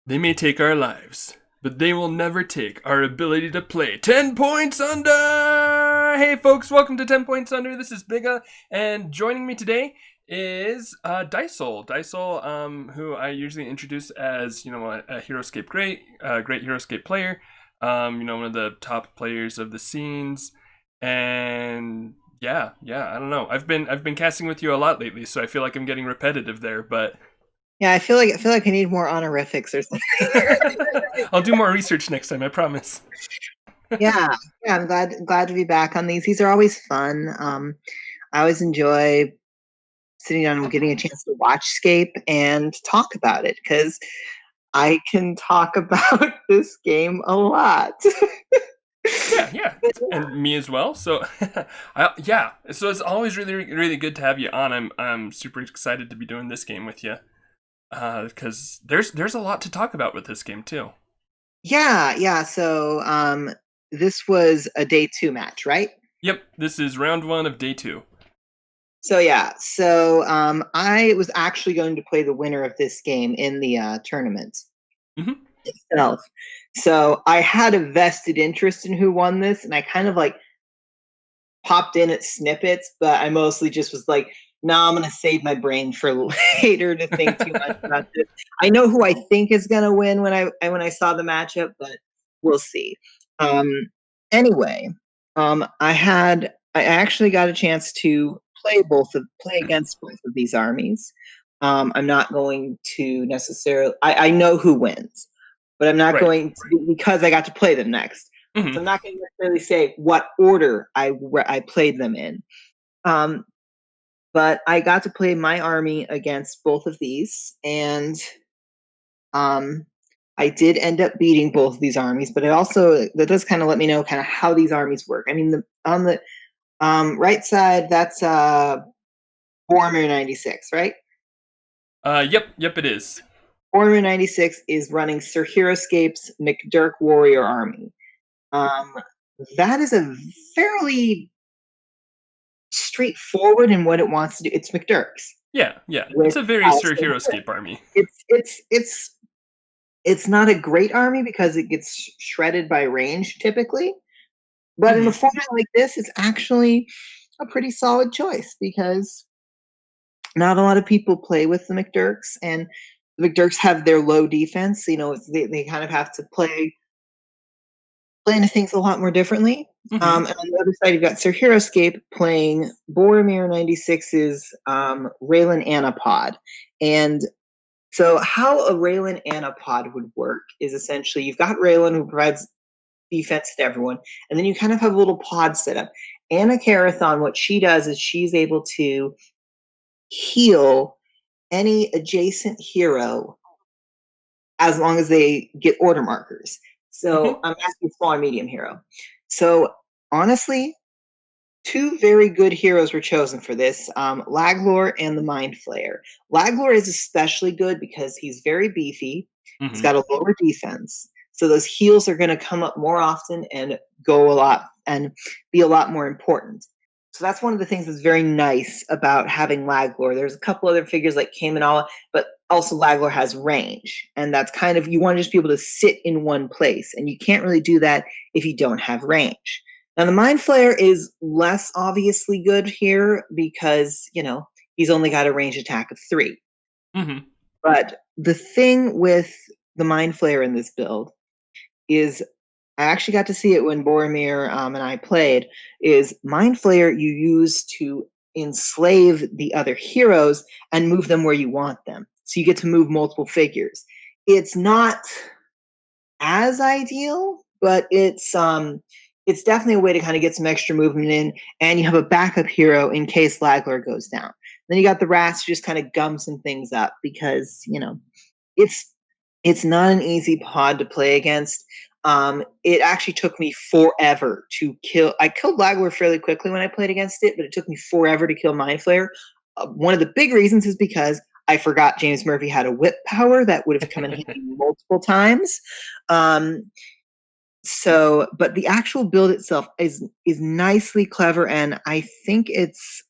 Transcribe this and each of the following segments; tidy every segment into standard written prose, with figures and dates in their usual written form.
They may take our lives, but they will never take our ability to play 10 Points Under! Hey folks, welcome to 10 Points Under. This is Bigga, and joining me today is Dysole. Dysole, who I usually introduce as, a Heroscape great Heroscape player. One of the top players of the scenes. And yeah, I don't know. I've been casting with you a lot lately, so I feel like I'm getting repetitive there, but Yeah, I feel like I need more honorifics or something. I'll do more research next time, I promise. Yeah, yeah, I'm glad to be back on these. These are always fun. I always enjoy sitting down and getting a chance to watch Scape and talk about it because I can talk about this game a lot. Yeah, and me as well. So, so it's always really, really good to have you on. I'm super excited to be doing this game with you because there's a lot to talk about with this game too. Yeah. So, this was a day 2 match, right? Yep, this is round one of day two. So yeah, I was actually going to play the winner of this game in the tournament Hmm. itself. So I had a vested interest in who won this, and I kind of like popped in at snippets, but I mostly just was like, no, I'm gonna save my brain for later to think too much about this. I know who I think is gonna win when I saw the matchup, but we'll see. Um, anyway, I actually got a chance to play against both of these armies. I'm not going to necessarily. I know who wins, but I'm not Right. going to because I got to play them next. Hmm. So I'm not going to necessarily say what order I played them in. Um, but I got to play my army against both of these, and um, I did end up beating both of these armies. But it also that does kind of let me know kind of how these armies work. I mean, on the right side, that's Boromir96, right? Yep, it is. Boromir96 is running Sir Heroscape's MacDirk Warrior army. Um, that is a fairly straightforward in what it wants to do. It's MacDirk's Yeah. with It's a very Sir Alistair. Heroscape army. It's not a great army because it gets shredded by range typically, but in a Hmm. format like this, it's actually a pretty solid choice because not a lot of people play with the MacDirks, and the MacDirks have their low defense. They kind of have to play into things a lot more differently. Hmm. And on the other side, you've got Sir Heroscape playing Boromir96's Raelin Anapod. And so, how a Raelin Anapod would work is essentially you've got Raelin who provides defense to everyone, and then you kind of have a little pod set up. Anna Carathon, what she does is she's able to heal any adjacent hero as long as they get order markers. So Hmm. I'm asking small or medium hero. So honestly, two very good heroes were chosen for this, Laglor and the Mind Flayer. Laglor is especially good because he's very beefy. He's Hmm. got a lower defense. So those heals are going to come up more often and go a lot and be a lot more important. So that's one of the things that's very nice about having Laglor. There's a couple other figures like Kamenala, but also Laglor has range. And that's kind of, you want to just be able to sit in one place. And you can't really do that if you don't have range. Now, the Mind Flayer is less obviously good here because, he's only got a range attack of 3. Hmm. But the thing with the Mind Flayer in this build is I actually got to see it when Boromir and I played, is Mind Flayer you use to enslave the other heroes and move them where you want them. So you get to move multiple figures. It's not as ideal, but it's definitely a way to kind of get some extra movement in, and you have a backup hero in case Lagler goes down. Then you got the Rats just kind of gum some things up because it's it's not an easy pod to play against. It actually took me forever to kill. I killed Lagler fairly quickly when I played against it, but it took me forever to kill Mind Flayer. One of the big reasons is because I forgot James Murphy had a whip power that would have come in handy multiple times. Um, but the actual build itself is nicely clever, and I think it's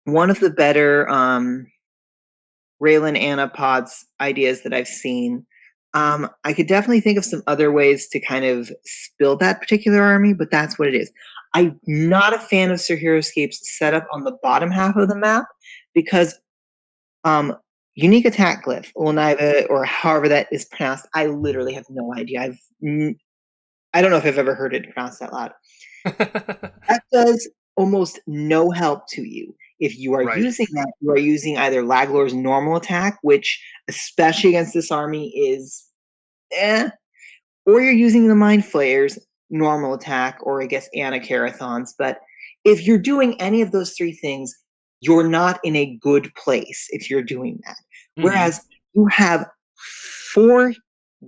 one of the better Raylan Anapods ideas that I've seen. I could definitely think of some other ways to kind of build that particular army, but that's what it is. I'm not a fan of Sir Heroscape's setup on the bottom half of the map because um, unique attack glyph, Ulniva, or however that is pronounced, I literally have no idea. I don't know if I've ever heard it pronounced that loud. That does almost no help to you. If you are Right. using that, you are using either Laglor's normal attack, which especially against this army is or you're using the Mind Flayer's normal attack, or I guess Anna Carathon's. But if you're doing any of those three things, you're not in a good place if you're doing that. Hmm. Whereas you have four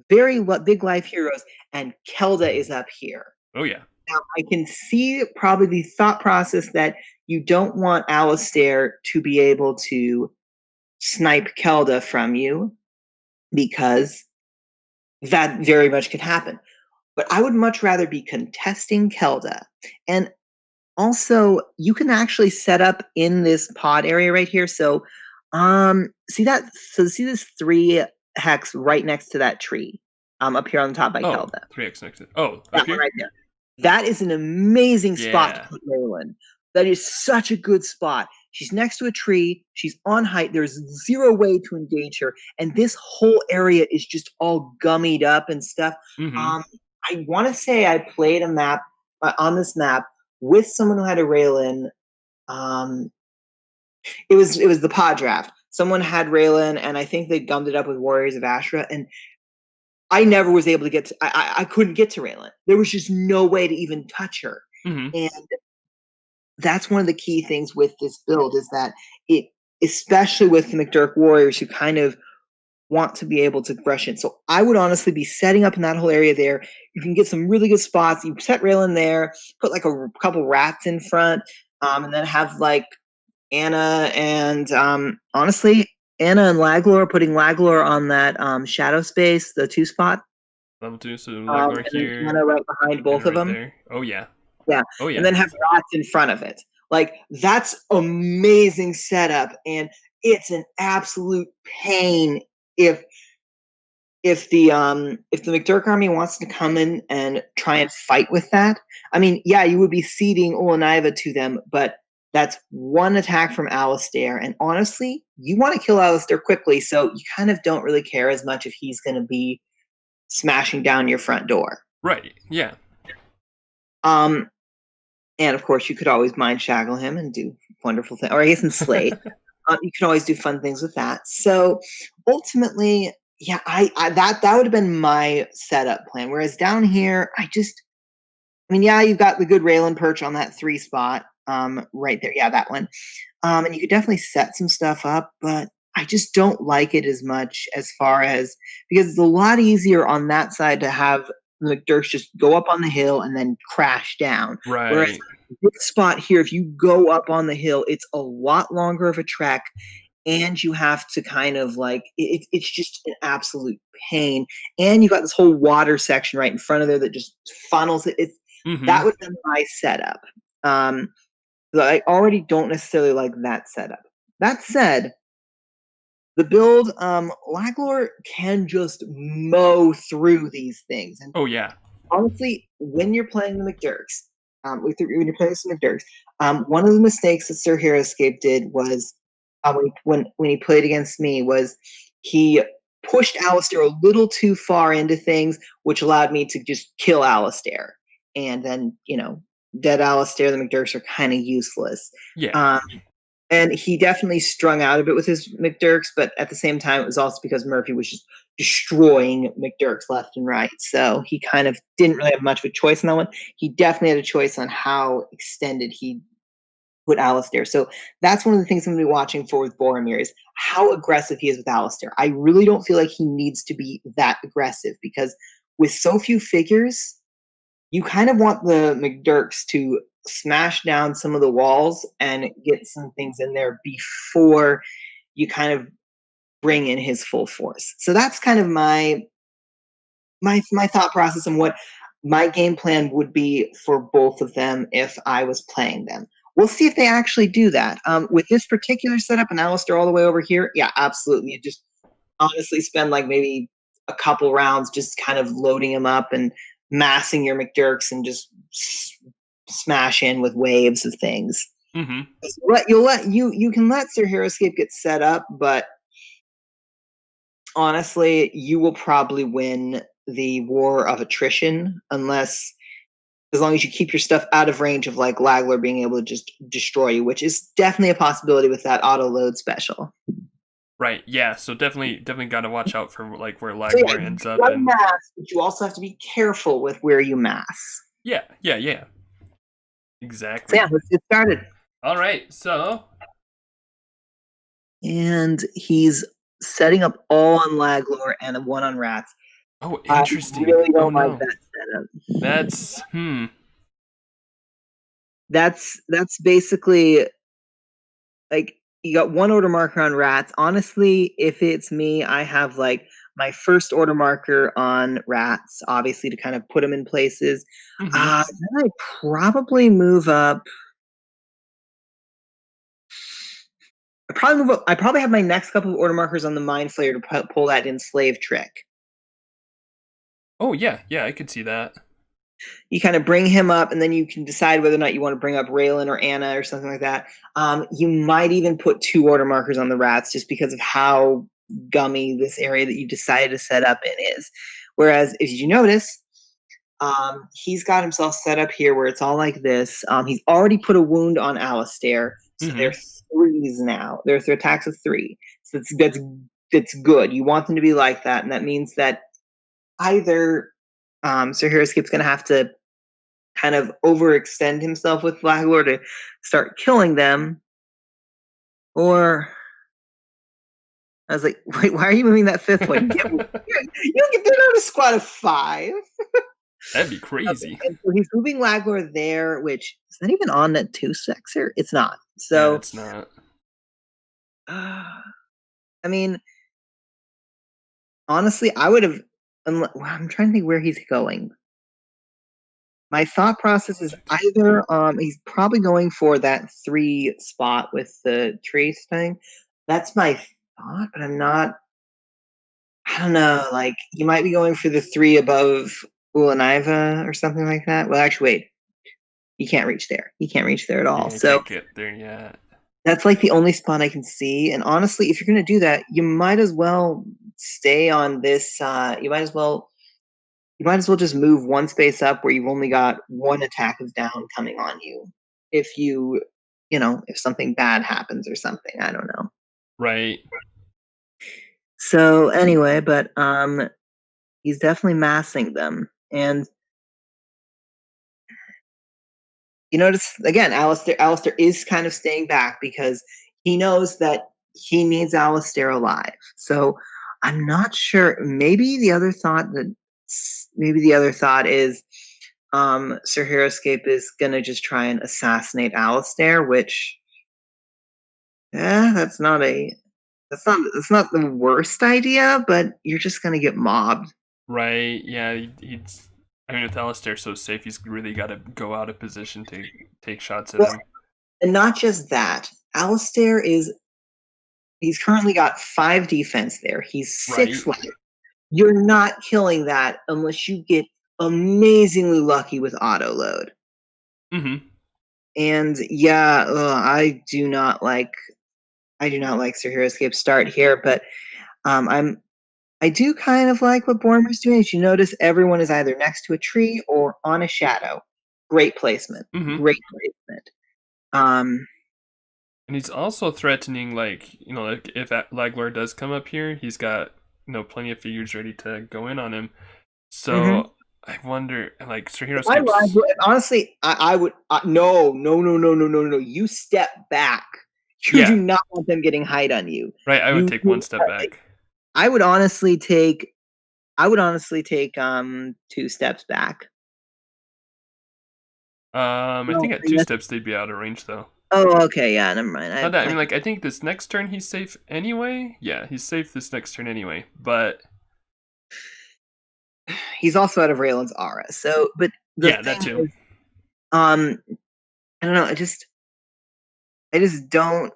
very big life heroes, and Kelda is up here. Oh yeah. Now, I can see probably the thought process that you don't want Alistair to be able to snipe Kelda from you because that very much could happen. But I would much rather be contesting Kelda. And also, you can actually set up in this pod area right here. So, see that? So see this 3 hex right next to that tree, up here on the top by Oh, Kelda. 3x next to. Oh, up That one here. right there. That is an amazing spot to Yeah. put Raelin. That is such a good spot. She's next to a tree. She's on height. There's zero way to engage her, and this whole area is just all gummied up and stuff. Hmm. Um, I want to say I played a map on this map with someone who had a Raelin. Um, it was the pod draft. Someone had Raelin, and I think they gummed it up with Warriors of Ashra, and I never was able to get to. I couldn't get to Raelin. There was just no way to even touch her, Hmm. and that's one of the key things with this build is that it, especially with the MacDirk Warriors, who kind of want to be able to brush in. So I would honestly be setting up in that whole area there. You can get some really good spots. You set Raelin there, put like a couple rats in front, and then have like Anna and honestly, Anna and Laglor, putting Laglor on that shadow space, the 2 spot, Level 2. So Laglor and then here. Anna right behind both Anna of right them. there. Oh yeah. Yeah, Oh and yeah. then have rats in front of it. Like, that's amazing setup, and it's an absolute pain if if the MacDirk army wants to come in and try and fight with that. I mean, yeah, you would be ceding Ulaniva to them, but that's one attack from Alistair, and honestly, you want to kill Alistair quickly, so you kind of don't really care as much if he's going to be smashing down your front door. Right. Yeah. Um, and of course, you could always mind shackle him and do wonderful things, or I guess enslave. You can always do fun things with that. So ultimately, yeah, I that would have been my setup plan. Whereas down here, I mean, yeah, you've got the good Raelin perch on that 3 spot, right there. Yeah, that one. And you could definitely set some stuff up, but I just don't like it as much as far as because it's a lot easier on that side to have the MacDirks just go up on the hill and then crash down. Whereas Right. this spot here, if you go up on the hill, it's a lot longer of a trek, and you have to kind of like it's just an absolute pain. And you got this whole water section right in front of there that just funnels it. Hmm. That would have been my setup. Um, so I already don't necessarily like that setup. That said, the build, Laglor can just mow through these things. And Oh yeah. honestly, when you're playing the MacDirks, when you're playing some MacDirks, one of the mistakes that Sir Heroscape did was when he played against me was he pushed Alistair a little too far into things, which allowed me to just kill Alistair. And then, dead Alistair, the MacDirks are kind of useless. Yeah. Um, and he definitely strung out a bit with his MacDirks, but at the same time, it was also because Murphy was just destroying MacDirks left and right. So he kind of didn't really have much of a choice on that one. He definitely had a choice on how extended he put Alistair. So that's one of the things I'm going to be watching for with Boromir is how aggressive he is with Alistair. I really don't feel like he needs to be that aggressive because with so few figures, you kind of want the MacDirks to smash down some of the walls and get some things in there before you kind of bring in his full force. So that's kind of my thought process and what my game plan would be for both of them if I was playing them. We'll see if they actually do that. With this particular setup and Alistair all the way over here, yeah, absolutely. You just honestly spend like maybe a couple rounds just kind of loading him up and massing your MacDirks and just smash in with waves of things. Mm-hmm. You can let Sir Heroscape get set up, but honestly, you will probably win the war of attrition unless, as long as you keep your stuff out of range of like Lagler being able to just destroy you, which is definitely a possibility with that auto load special. Right. Yeah. So definitely got to watch out for like where So Lagwar yeah, ends you up, gotta and mass, but you also have to be careful with where you mass. yeah. So Exactly. yeah, let's get started. All right. So And he's setting up all on Laglor and one on Rats. oh, I interesting. really Oh don't like no. that setup. That's That's basically like you got one order marker on Rats. Honestly, if it's me, I have like my first order marker on Rats, obviously to kind of put them in places. Mm-hmm. Then I probably move up. I probably have my next couple of order markers on the Mind Flayer to pull that enslave trick. Oh yeah. I could see that. You kind of bring him up, and then you can decide whether or not you want to bring up Raelin or Anna or something like that. You might even put 2 order markers on the Rats just because of how gummy this area that you decided to set up in is. Whereas, if you notice, he's got himself set up here where it's all like this. He's already put a wound on Alistair, so they're Mm-hmm. 3s now. They're attacks of 3. So that's good. You want them to be like that, and that means that either Sir Heroscape's going to have to kind of overextend himself with Blacklord to start killing them, or I was like, wait, why are you moving that 5th one? You don't get there on a squad of 5. That'd be Okay, crazy. and so he's moving Lagor there, which is not even on that 2 sexer. It's not. Yeah, So, it's not. I mean, honestly, I would have. I'm trying to think where he's going. My thought process is either he's probably going for that 3 spot with the trace thing. That's my thought, but I'm not. I don't know. Like he might be going for the 3 above Ulaniva or something like that. Well, actually, wait. He can't reach there. He can't reach there at all. Yeah, I So can't get there yet. that's like the only spot I can see. And honestly, if you're going to do that, you might as well stay on this. You might as well just move 1 space up where you've only got 1 attack of down coming on you. If if something bad happens or something, I don't know. Right. So anyway, but he's definitely massing them. And you notice again, Alistair is kind of staying back because he knows that he needs Alistair alive. So I'm not sure. Maybe the other thought is Sir Heroscape is gonna just try and assassinate Alistair, which that's not the worst idea, but you're just gonna get mobbed. Right. Yeah, he's. I mean, with Alistair so safe, he's really got to go out of position to take shots at Well, him. and not just that, he's currently got 5 defense there. He's Right. 6 life. You're not killing that unless you get amazingly lucky with auto load. Mm-hmm. And yeah, I do not like Sir Heroscape's start here, but I do kind of like what Boromir's doing. As you notice, everyone is either next to a tree or on a shadow. Great placement. Mm-hmm. Great placement. Um, And he's also threatening, like, like if Laglar does come up here, he's got, plenty of figures ready to go in on him. mhm. So I wonder, like, Sir If I Heroscape's. honestly, I would no, no, no, no, no, no, no, no. You step back. You do Yeah, not want them getting height on you. right. I would You, take one step back. I would honestly take. I would honestly take 2 steps back. I No, think at I two guess. steps they'd be out of range though. Oh, okay, yeah, never mind. Not that I mean, like, I think this next turn he's safe anyway. Yeah, he's safe this next turn anyway. But He's also out of Raelin's aura. So, but the yeah, that thing too. is, I don't know. I just don't.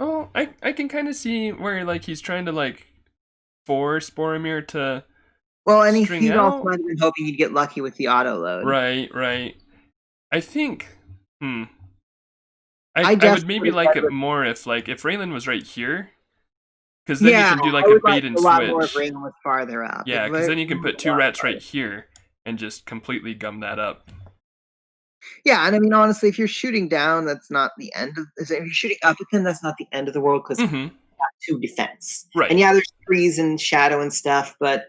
Oh, I can kind of see where like he's trying to like force Boromir to Well, and string he also out. might have been hoping you'd get lucky with the auto load. Right, right. I think. Hmm. I I would definitely would maybe have like said, it more if Raelin was right here, because then you yeah, can do I like a would like bait and a lot more if switch. Raven was farther up. If Yeah, because Raven then you can was put a two lot rats right farther. here and just completely gum that up. Yeah, and I mean, honestly, if you're shooting down, that's not the end of. If you're shooting up at them, that's not the end of the world because Mm-hmm. two defense. And Right. yeah, there's trees and shadow and stuff, but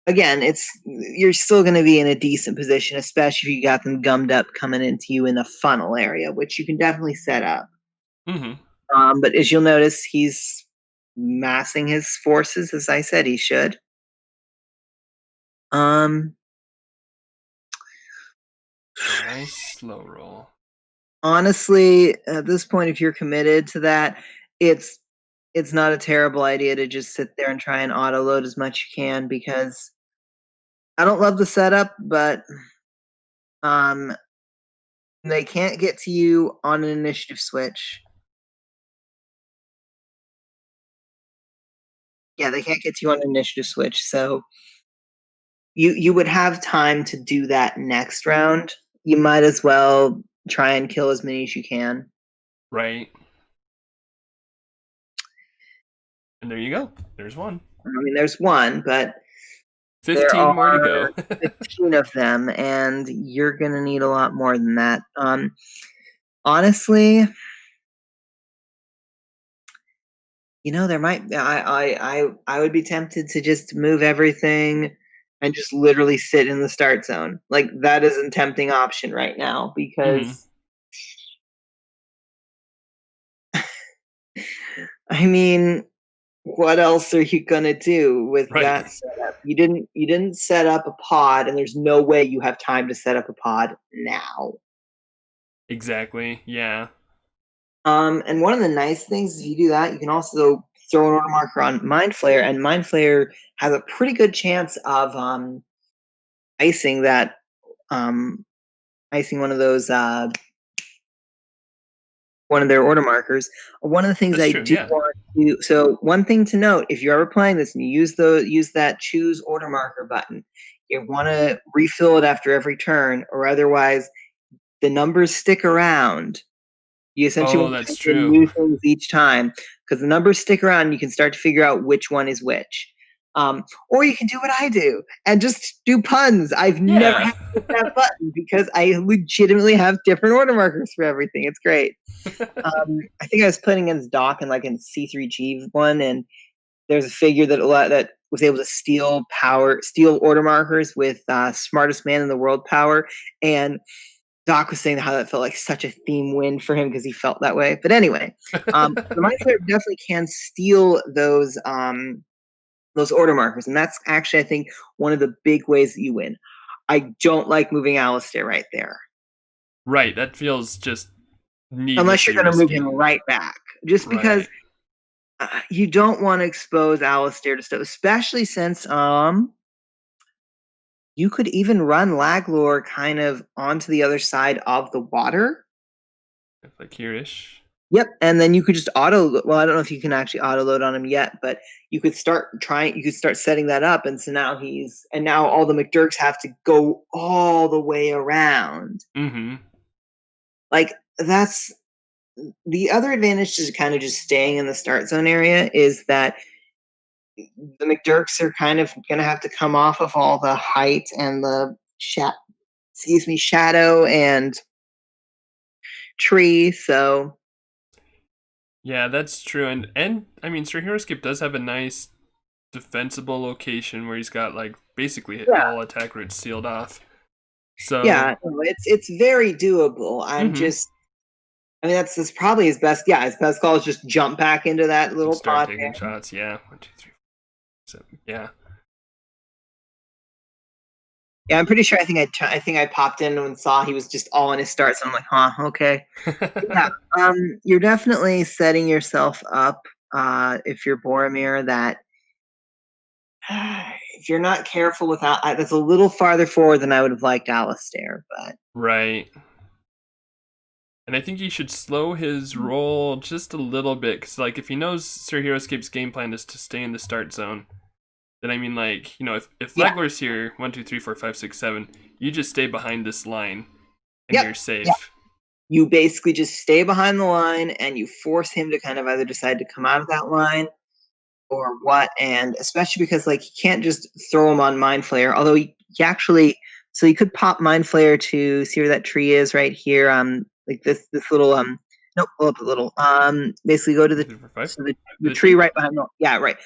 again, you're still going to be in a decent position, especially if you got them gummed up coming into you in the funnel area, which you can definitely set up. Mm-hmm. But as you'll notice, he's massing his forces, as I said he should. Um, Nice slow roll. honestly, at this point, if you're committed to that, it's it's not a terrible idea to just sit there and try and auto load as much you can because I don't love the setup, but um, they can't get to you on an initiative switch. Yeah, they can't get to you on an initiative switch, so you would have time to do that next round. You might as well try and kill as many as you can. Right. And there you go. There's one. I mean, there's one, but there 15 more to are go. 15 of them, and you're gonna need a lot more than that. Honestly, there might I would be tempted to just move everything and just literally sit in the start zone. Like that is a tempting option right now Mm-hmm. because I mean, what else are you gonna do with Right. that setup? You didn't set up a pod, and there's no way you have time to set up a pod now. Exactly. Yeah. And one of the nice things if you do that, you can also throw an order marker on Mind Flayer, and Mind Flayer has a pretty good chance of icing that um icing one of their order markers. One of the things That's I true. do Yeah. want to so one thing to note, if you're ever playing this and you use that choose order marker button, you want to refill it after every turn, or otherwise the numbers stick around. You essentially Oh, want to that's type in true. new things each time because the numbers stick around and you can start to figure out which one is which. Or you can do what I do and just do puns. I've never Yeah. had to hit that button because I legitimately have different order markers for everything. It's great. I think I was playing against Doc in like a C3G one, and there's a figure that was able to steal order markers with smartest man in the world power, and Doc was saying how that felt like such a theme win for him because he felt that way. But anyway, the Mind Flayer definitely can steal those order markers, and that's actually I think one of the big ways that you win. I don't like moving Alistair right there. Right. That feels just Unless you're needlessly going to move risky. him right back. Just because Right. you don't want to expose Alistair to stuff, especially since you could even run Laglor kind of onto the other side of the water. Like here-ish. Yep, and then you could just well, I don't know if you can actually auto load on him yet, but you could start setting that up, and so now all the MacDirks have to go all the way around. Mm-hmm. Like that's the other advantage to kind of just staying in the start zone area is that the MacDirks are kind of going to have to come off of all the height and the shadow and tree. So Yeah, that's true. And I mean, Sir Heroscape does have a nice defensible location where he's got like basically yeah, all attack routes sealed off. So, yeah, no, it's very doable. mm-hmm. I mean, that's probably his best. Yeah, his best call is just jump back into that And little start pot taking there. shots. Yeah. 1, 2, 3, 4, 7. Yeah. Yeah, I'm pretty sure. I think I popped in and saw he was just all in his start. So I'm like, huh, okay. Yeah, you're definitely setting yourself up. If you're Boromir, that if you're not careful without, that's a little farther forward than I would have liked Alistair, but Right. And I think he should slow his roll just a little bit, because like if he knows Sir Heroscape's game plan is to stay in the start zone, then I mean, like, if Yeah. Leglor's here, 1, 2, 3, 4, 5, 6, 7, you just stay behind this line, and Yep. you're Yep. safe. You basically just stay behind the line and you force him to kind of either decide to come out of that line or what. And especially because like he can't just throw him on Mind Flayer, although he actually, so he could pop Mind Flayer to see where that tree is right here. Like this little nope, pull up a little. Basically go to 1, 2, 3, 4, 5. the The tree tree? right behind the, yeah, right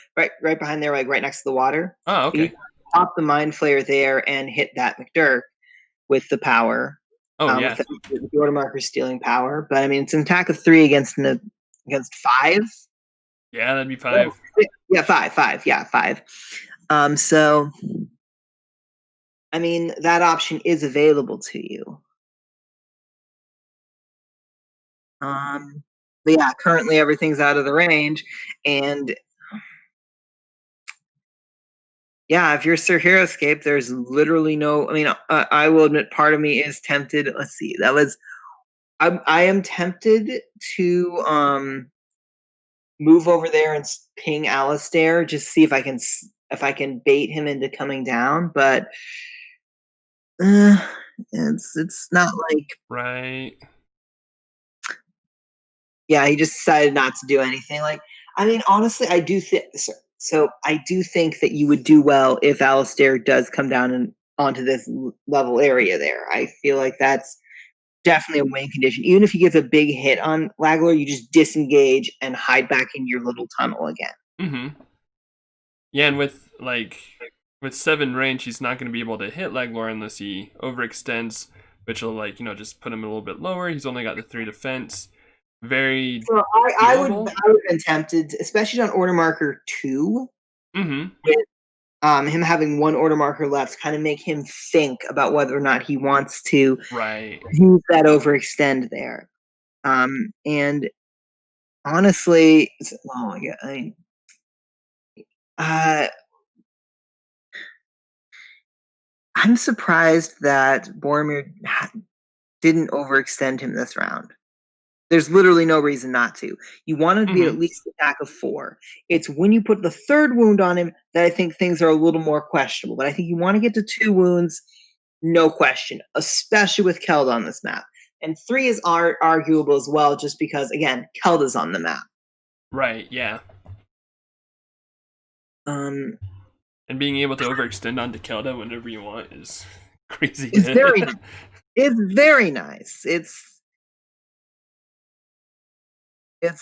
behind there, like right next to the water. Oh, You okay. can pop the Mind Flayer there and hit that MacDirk with the power. Oh, With yeah. the order marker stealing power. But I mean, it's an attack of 3 against 5. Yeah, that'd be Oh, 5. yeah, 5. Yeah, 5. So I mean, that option is available to you. But yeah, currently everything's out of the range, and yeah, if you're Sir Heroscape, there's literally no. I mean, I will admit, part of me is tempted. Let's see, that was. I am tempted to move over there and ping Alistair, just see if I can bait him into coming down, but uh, it's not like, Right. yeah, he just decided not to do anything. Like, I mean, honestly, I do think so. I do think that you would do well if Alistair does come down and onto this level area there. I feel like that's definitely a win condition. Even if he gets a big hit on Lagler, you just disengage and hide back in your little tunnel again. Mm-hmm. Yeah, and with 7 range, he's not going to be able to hit Leglor unless he overextends, which will, like, just put him a little bit lower. He's only got the 3 defense. Very So doable. I would have been tempted, especially on order marker 2, Mm-hmm. with him having 1 order marker left, kind of make him think about whether or not he wants to Right. use that overextend there. And honestly, oh my god, I mean, uh, I'm surprised that Boromir didn't overextend him this round. There's literally no reason not to. You want him to be Mm-hmm. at least attack of 4. It's when you put the 3rd wound on him that I think things are a little more questionable. But I think you want to get to 2 wounds, no question, especially with Keld on this map. And 3 is arguable as well, just because, again, Keld is on the map. Right, yeah. Um, And being able to overextend onto Kelda whenever you want is crazy it's good. very nice.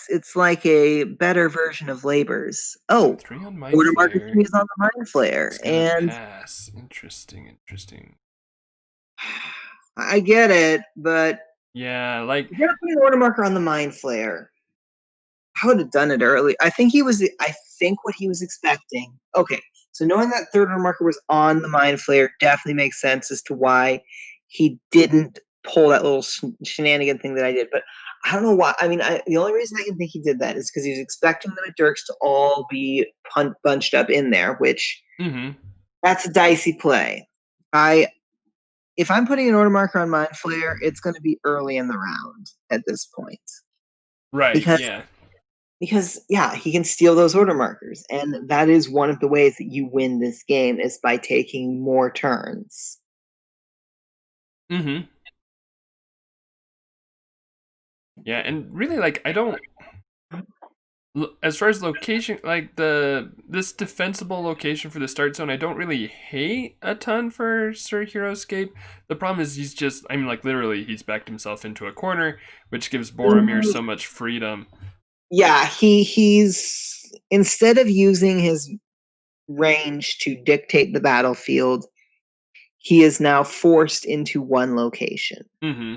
It's like a better version of Labors. So Oh, 3 on Mind order marker Flayer. 3 is on the Mind Flayer, It's gonna and pass. Interesting. I get it, but Yeah, like, if you're gonna put an order marker on the Mind Flayer, I would have done it early. I think what he was expecting. Okay, so knowing that 3rd order marker was on the Mind Flayer definitely makes sense as to why he didn't pull that little shenanigan thing that I did. But I don't know why. I mean, the only reason I can think he did that is because he was expecting the MacDirks to all be bunched up in there, which mm-hmm. that's a dicey play. If I'm putting an order marker on Mind Flayer, it's going to be early in the round at this point. Right, Because yeah. yeah, he can steal those order markers, and that is one of the ways that you win this game is by taking more turns. Mm-hmm. Yeah, and really, like, I don't, as far as location, like this defensible location for the start zone, I don't really hate a ton for Sir Heroscape. The problem is he's just, I mean, like, literally he's backed himself into a corner, which gives Boromir so much freedom. Yeah, he's instead of using his range to dictate the battlefield, he is now forced into one location. Mm-hmm.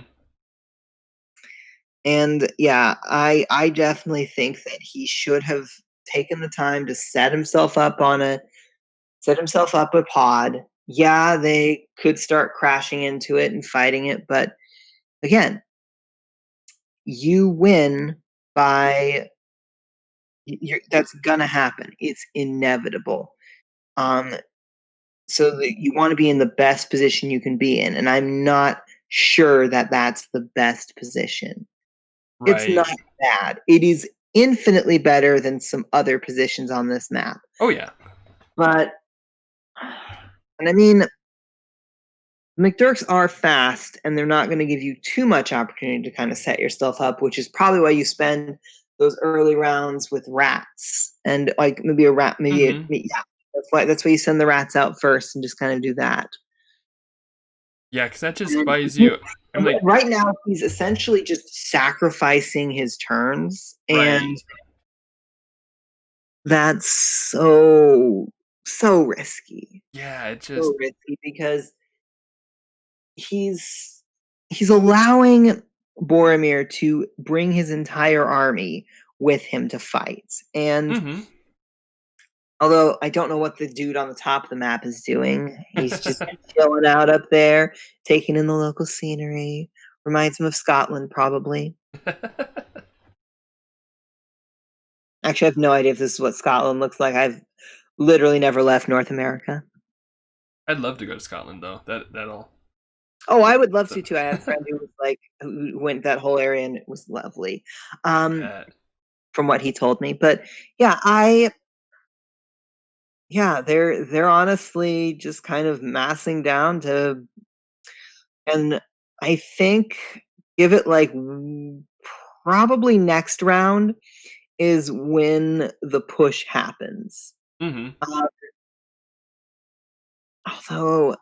And yeah, I definitely think that he should have taken the time to set himself up a pod. Yeah, they could start crashing into it and fighting it, but again, you win by that's gonna happen. It's inevitable. Um, so that you want to be in the best position you can be in, and I'm not sure that that's the best position. It's Right. not bad. It is infinitely better than some other positions on this map. Oh, yeah. But And I mean, MacDirks are fast, and they're not going to give you too much opportunity to kind of set yourself up, which is probably why you spend those early rounds with rats and like maybe a rat, Mm-hmm. yeah. That's why you send the rats out first and just kind of do that. Yeah, because that just And buys you. I'm like, right now, he's essentially just sacrificing his turns, right. and that's so risky, Yeah, it just. so risky because he's he's allowing Boromir to bring his entire army with him to fight. And Mm-hmm. although I don't know what the dude on the top of the map is doing, he's just chilling out up there, taking in the local scenery. Reminds him of Scotland, probably. Actually, I have no idea if this is what Scotland looks like. I've literally never left North America. I'd love to go to Scotland though. That'll. Oh, I would love to too. I had a friend who was like who went that whole area and it was lovely. Um, Bet. from what he told me. But yeah, they're honestly just kind of massing down to, and I think give it like probably next round is when the push happens. Mm-hmm. Uh, although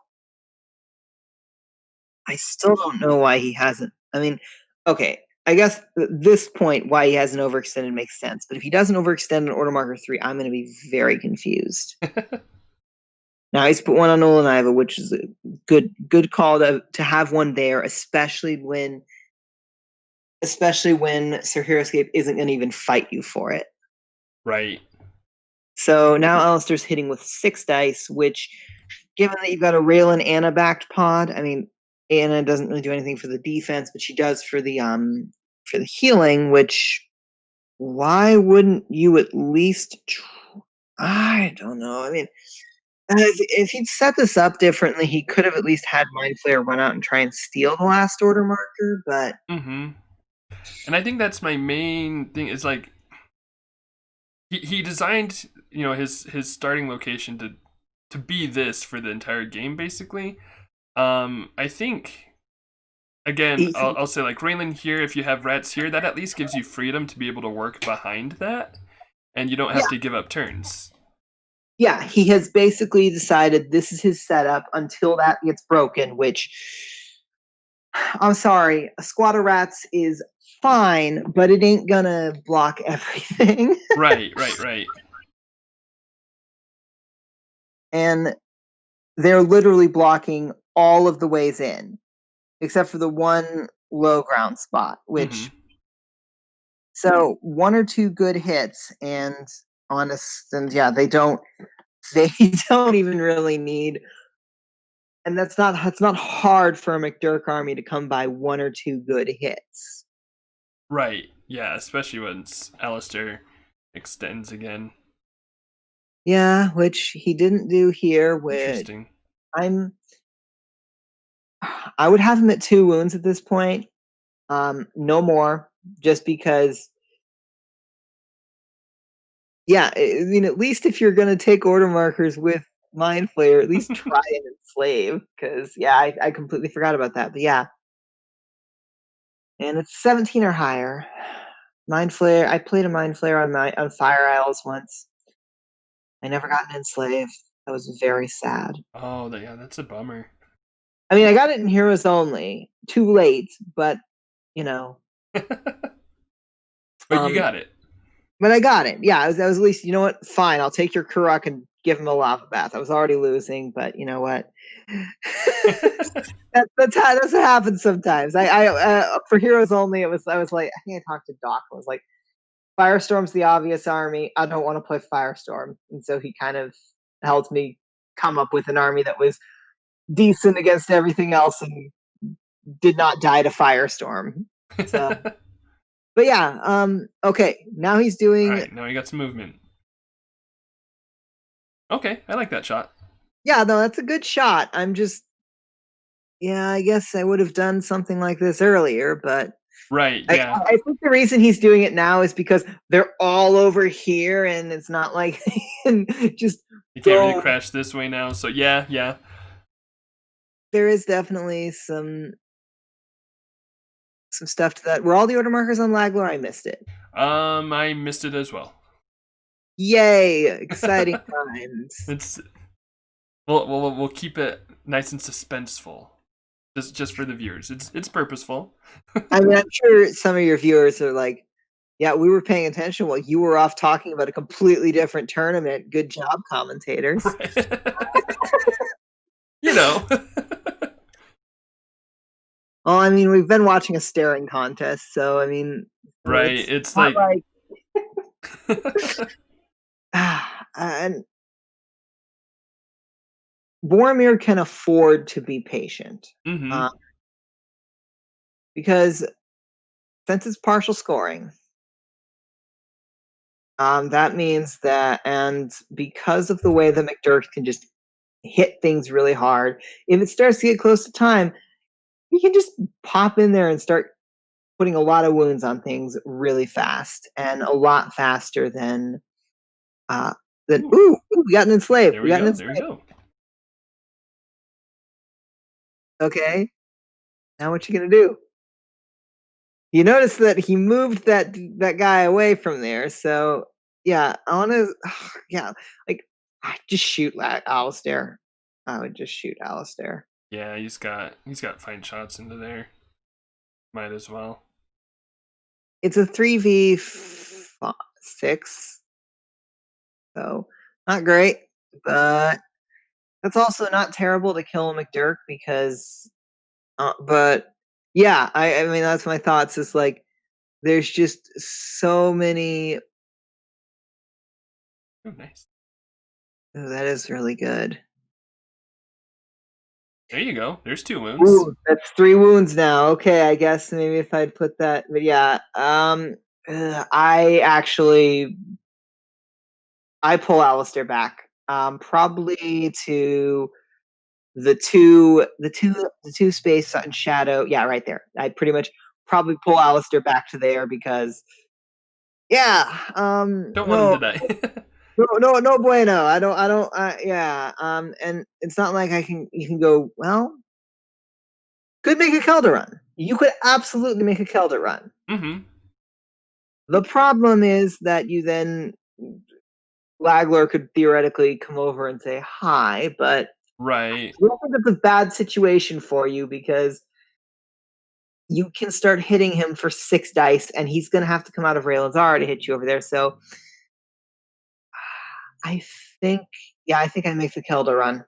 I still don't know why he hasn't. I mean, okay, I guess at this point why he hasn't overextended makes sense. But if he doesn't overextend in Order Marker 3, I'm going to be very confused. Now he's put one on Olaniva, which is a good call to have one there, especially when Sir Heroscape isn't going to even fight you for it. Right. So now Alistair's hitting with 6 dice, which, given that you've got a Raelin Anna backed pod, I mean, Anna doesn't really do anything for the defense, but she does for the healing. Which, why wouldn't you at least? I don't know. I mean, if he'd set this up differently, he could have at least had Mind Flayer run out and try and steal the last order marker. But Mm-hmm. And I think that's my main thing is like he designed his starting location to be this for the entire game basically. I think again he, I'll say like Raelin here, if you have rats here, that at least gives you freedom to be able to work behind that, and you don't yeah, have to give up turns. yeah, he has basically decided this is his setup until that gets broken. Which, I'm sorry, a squad of rats is fine, but it ain't gonna block everything. Right, right, right. And they're literally blocking all of the ways in, except for the one low ground spot, Mm-hmm. which, so one or two good hits, and yeah, they don't even really need, and it's not hard for a MacDirk army to come by one or two good hits. Right. Yeah, especially once Alistair extends again. Yeah, which he didn't do here. Which Interesting. I'm I would have him at 2 wounds at this point. No more, just because. Yeah, I mean, at least if you're gonna take order markers with Mind Flayer, at least try and enslave. Because yeah, I completely forgot about that. But yeah, and it's 17 or higher. Mind Flayer. I played a Mind Flayer on Fire Isles once. I never got an enslave. That was very sad. Oh, yeah, that's a bummer. I mean, I got it in Heroes Only. Too late, but you know. But you got it. But I got it. Yeah, I was at least, you know what? Fine, I'll take your Kuruk and give him a lava bath. I was already losing, but you know what? That's what happens sometimes. For Heroes Only, I was like, I think I talked to Doc. I was like, Firestorm's the obvious army. I don't want to play Firestorm, and so he kind of helped me come up with an army that was decent against everything else and did not die to Firestorm. So, but yeah, okay. Now he's All doing. right, now we got some movement. Okay, I like that shot. Yeah, no, that's a good shot. I'm just, yeah, I guess I would have done something like this earlier, but Right, yeah. I think the reason he's doing it now is because they're all over here, and it's not like they can just You can't really go. crash this way now, so yeah. There is definitely some stuff to that. Were all the order markers on Laglor? I missed it. I missed it as well. Yay! Exciting times. It's we'll keep it nice and suspenseful, just for the viewers. It's purposeful. I mean, I'm sure some of your viewers are like, "Yeah, we were paying attention while you were off talking about a completely different tournament. Good job, commentators." Right. You know. Well, I mean, we've been watching a staring contest, so I mean, Right. it's It's not like like and Boromir can afford to be patient Mhm. because since it's partial scoring, that means that, and because of the way that MacDirk can just hit things really hard, if it starts to get close to time, you can just pop in there and start putting a lot of wounds on things really fast, and a lot faster uh, than Ooh, we got an enslaved. there We we got an go. There we enslaved. go. Okay, now what you gonna do? You notice that he moved that guy away from there, so yeah, I wanna yeah, like, just shoot Alistair. I would just shoot Alistair. Yeah, he's got fine shots into there. Might as well. It's a 3v6, so not great, but that's also not terrible to kill MacDirk because but yeah, I mean, that's my thoughts, is like, there's just so many. Oh, nice. Ooh, that is really good. There you go. There's 2 wounds. Ooh, that's 3 wounds now. Okay, I guess maybe if I'd put that, but yeah, I actually I pull Alistair back, probably to the two space and shadow. Yeah, right there. I pretty much probably pull Alistair back to there because yeah, Don't want him no, to die. no bueno. I don't yeah, and it's not like you can go, well, could make a Kelda run. You could absolutely make a Kelda run. Mhm. The problem is that you then Lagler could theoretically come over and say hi, but Right. I don't think that's a bad situation for you because you can start hitting him for 6 dice, and he's going to have to come out of Raelin's R to hit you over there. So I think, yeah, I think I make the Kelda run,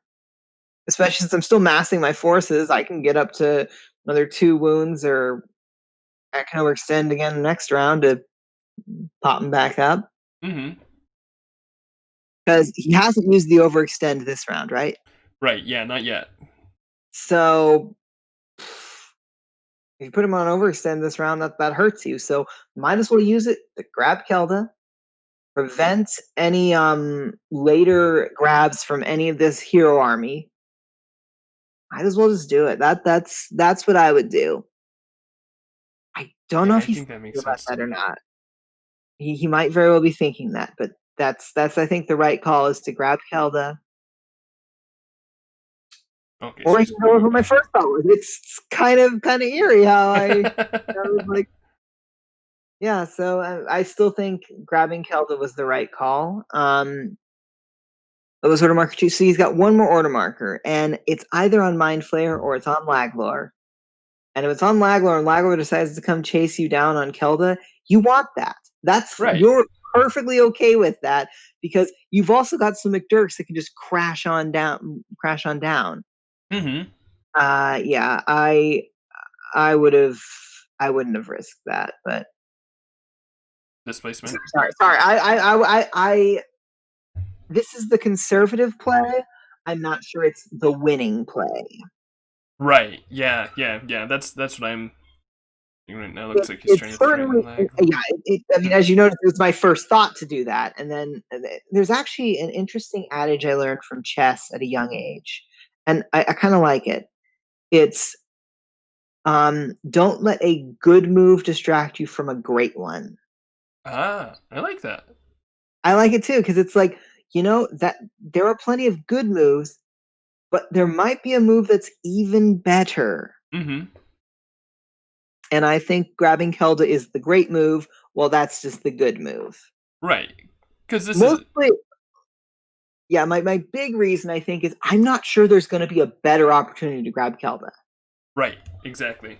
especially since I'm still massing my forces. I can get up to another 2 wounds, or I can overextend again next round to pop him back up Mhm. because he hasn't used the overextend this round, right? Right, yeah, not yet. So if you put him on overextend this round, that hurts you. So might as well use it to grab Kelda, prevent any later grabs from any of this hero army. Might as well just do it. That's what I would do. I don't know Yeah, if I he's think that thinking makes about sense that or too. not. He might very well be thinking that, but that's I think the right call is to grab Kelda. Okay, Or so I he's can go with what my first thought was. It's kind of eerie how I was like, yeah. So I still think grabbing Kelda was the right call. It was order marker 2. So he's got one more order marker, and it's either on Mind Flayer or it's on Laglor. And if it's on Laglor and Laglor decides to come chase you down on Kelda, you want that. Right. You're perfectly okay with that because you've also got some MacDirks that can just crash on down. Crash on down. Mhm. Yeah, I would have. I wouldn't have risked that, but Displacement. sorry. This is the conservative play. I'm not sure it's the winning play. Right. Yeah. That's what I'm thinking right now. Looks like he's trying It's to threaten certainly, Lagler. yeah. I mean, as you noticed, it was my first thought to do that, and then there's actually an interesting adage I learned from chess at a young age, and I kind of like it. It's Don't let a good move distract you from a great one. Ah, I like that. I like it too, because it's like, that there are plenty of good moves, but there might be a move that's even better. Mm-hmm. And I think grabbing Kelda is the great move, while that's just the good move. Right. Because this is Mostly, yeah, my big reason I think is I'm not sure there's going to be a better opportunity to grab Kelda. right. Exactly.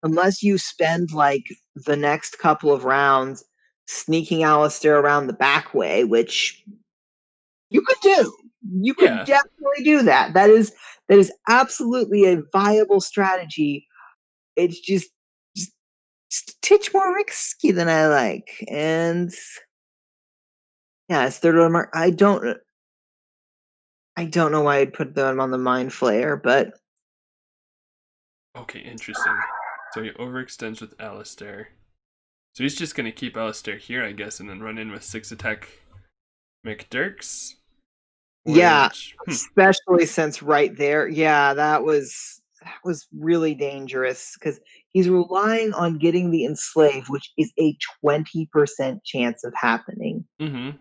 Unless you spend like the next couple of rounds sneaking Alistair around the back way, which you could do. You could Yeah. definitely do that. That is absolutely a viable strategy. It's just a titch more risky than I like. And yeah, it's third order. I don't know why I'd put them on the Mind Flayer, but Okay. Interesting. So he overextends with Alistair. So he's just gonna keep Alistair here, I guess, and then run in with 6 attack MacDirks. yeah, Which especially since right there, yeah, that was really dangerous because he's relying on getting the enslave, which is a 20% chance of happening. Mm-hmm.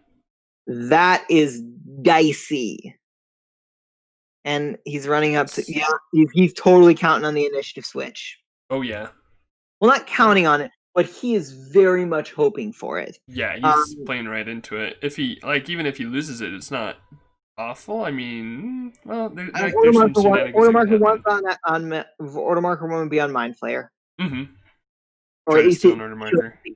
That is dicey. And he's running up to, yeah, he's totally counting on the initiative switch. Oh yeah. Well, not counting on it, but he is very much hoping for it. Yeah, he's Um, playing right into it. If he even if he loses it, it's not awful. I mean, well, Order there's some marker one, shenanigans order that could marker one's happen. on order marker one would be on Mind Flayer, Mm-hmm. or Try at to least steal an order should marker. be.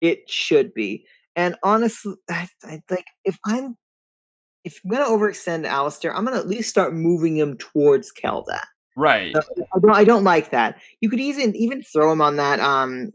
It should be. And honestly, I like if I'm gonna overextend Alistair, I'm gonna at least start moving him towards Kelda. Right. I don't like that. You could even throw him on that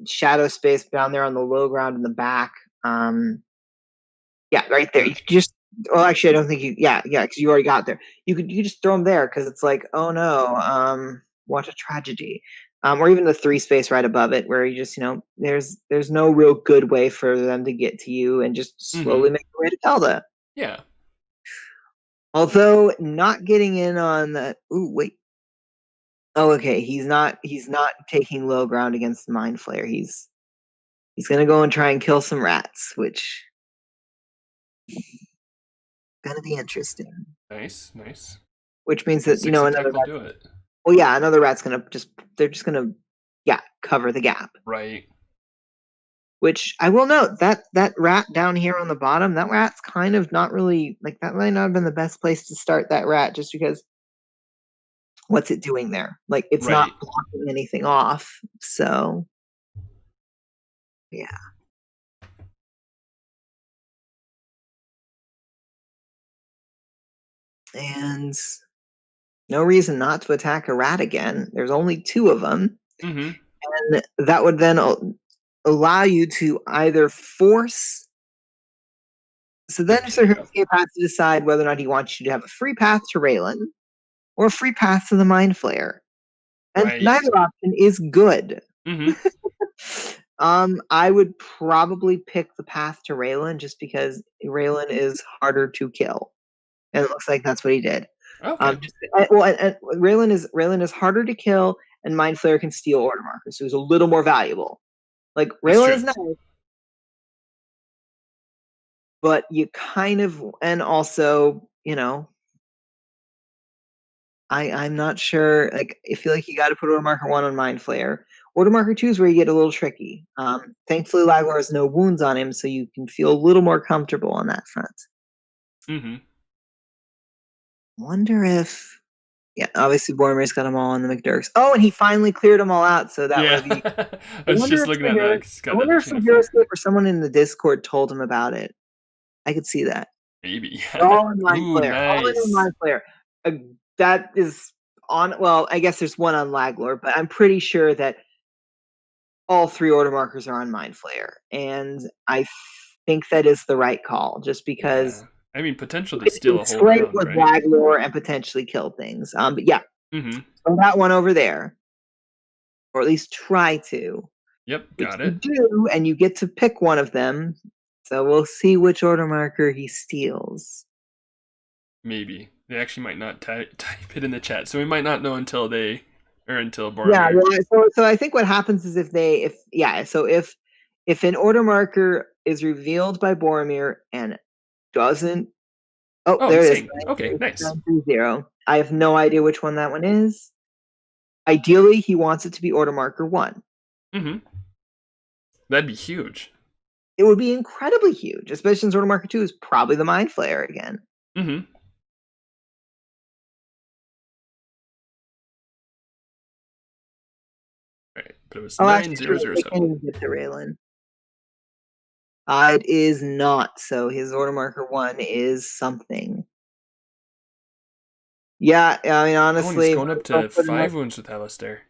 shadow space down there on the low ground in the back. Yeah, right there. You could just. Well, actually, I don't think you. Yeah, because you already got there. You could just throw him there because it's like, oh no, what a tragedy. Or even the 3 space right above it, where you just there's no real good way for them to get to you, and just Mm-hmm. slowly make your way to Zelda. Yeah. Although not getting in on the. Ooh, wait. Oh, okay. He's not taking low ground against the Mind Flayer. He's gonna go and try and kill some rats, which gonna be interesting. Nice. Nice. Which means The that six another attack will rat. do it. Well, yeah, another rat's gonna just. They're just gonna, yeah, cover the gap. Right. Which I will note that rat down here on the bottom, that rat's kind of not really like that. Might not have been the best place to start that rat, just because what's it doing there? Like it's not Right. blocking anything off. So yeah, and no reason not to attack a rat again. There's only 2 of them, Mm-hmm. and that would then allow you to either force. So then Sir Victory. Heroscape has to decide whether or not he wants you to have a free path to Raelin or a free path to the Mind Flayer. And Right. neither option is good. Mm-hmm. I would probably pick the path to Raelin just because Raelin is harder to kill. And it looks like that's what he did. Okay. And Raelin is harder to kill, and Mind Flayer can steal order markers, so he's a little more valuable. Like That's Raelin true. is nice, but you kind of, and also, I'm not sure. Like, I feel like you got to put order marker 1 on Mind Flayer. Order marker 2 is where you get a little tricky. Thankfully, Laglar has no wounds on him, so you can feel a little more comfortable on that front. Mm-hmm. Wonder if, yeah, obviously Boromir's got them all on the MacDirks. Oh, and he finally cleared them all out, so that Yeah. would be. I I was wonder just if looking the at that Hero, 'cause it's I got a wonder if chain the of 4. Heroscape or someone in the Discord told him about it. I could see that. Maybe. All in Mind Ooh, Flayer. All in nice. Mind Flayer. That is on. Well, I guess there's one on Laglor, but I'm pretty sure that all 3 order markers are on Mind Flayer, and I think that is the right call, just because Yeah. I mean, potential to you steal can a whole slay round, with right? Laglor and potentially kill things. But yeah, Mm-hmm. throw that one over there, or at least try to, Yep, which got you it. do, and you get to pick one of them. So we'll see which order marker he steals. maybe. They actually might not type it in the chat, so we might not know until until Yeah, Boromir. well, so I think what happens is if an order marker is revealed by Boromir and doesn't, oh, Oh, there it is, same. Okay, nice. 930. I have no idea which one that one is. Ideally, he wants it to be order marker 1. Mm-hmm. That'd be huge. It would be incredibly huge, especially since order marker 2 is probably the Mind Flayer again. Mm-hmm. Right, but it was Actually, 9007. I can't even get to Raelin. It is not, so his order marker 1 is something. Yeah, I mean, Oh, and he's honestly, going up to 5 wounds with Alistair.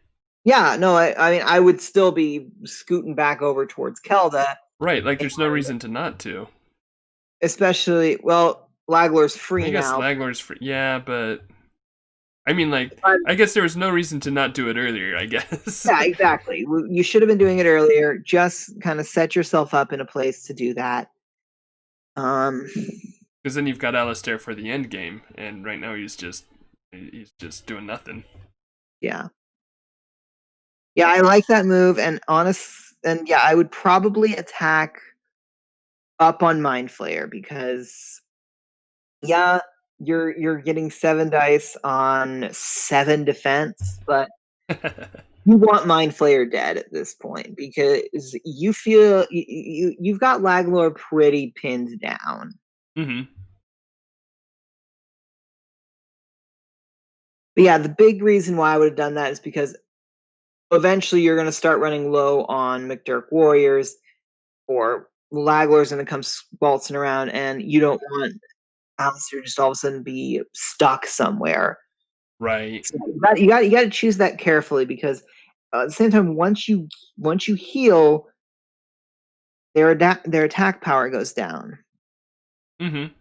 yeah, no, I mean, I would still be scooting back over towards Kelda. Right, like there's no reason to not to. Especially, well, Laglor's free I guess now. Laglor's free. Yeah, but I mean, like, I guess there was no reason to not do it earlier, I guess. Yeah, exactly. You should have been doing it earlier. Just kind of set yourself up in a place to do that. Because then you've got Alistair for the end game, and right now he's just doing nothing. Yeah. Yeah, I like that move, and yeah, I would probably attack up on Mind Flayer because, yeah, you're getting 7 dice on 7 defense, but you want Mind Flayer dead at this point because you feel you've got Laglor pretty pinned down. Mm-hmm. But yeah, the big reason why I would have done that is because eventually you're going to start running low on MacDirk Warriors, or Laglor's going to come waltzing around, and you don't want Alistair just all of a sudden be stuck somewhere. Right. So you got to choose that carefully because at the same time, once you heal, their attack power goes down. Mm-hmm.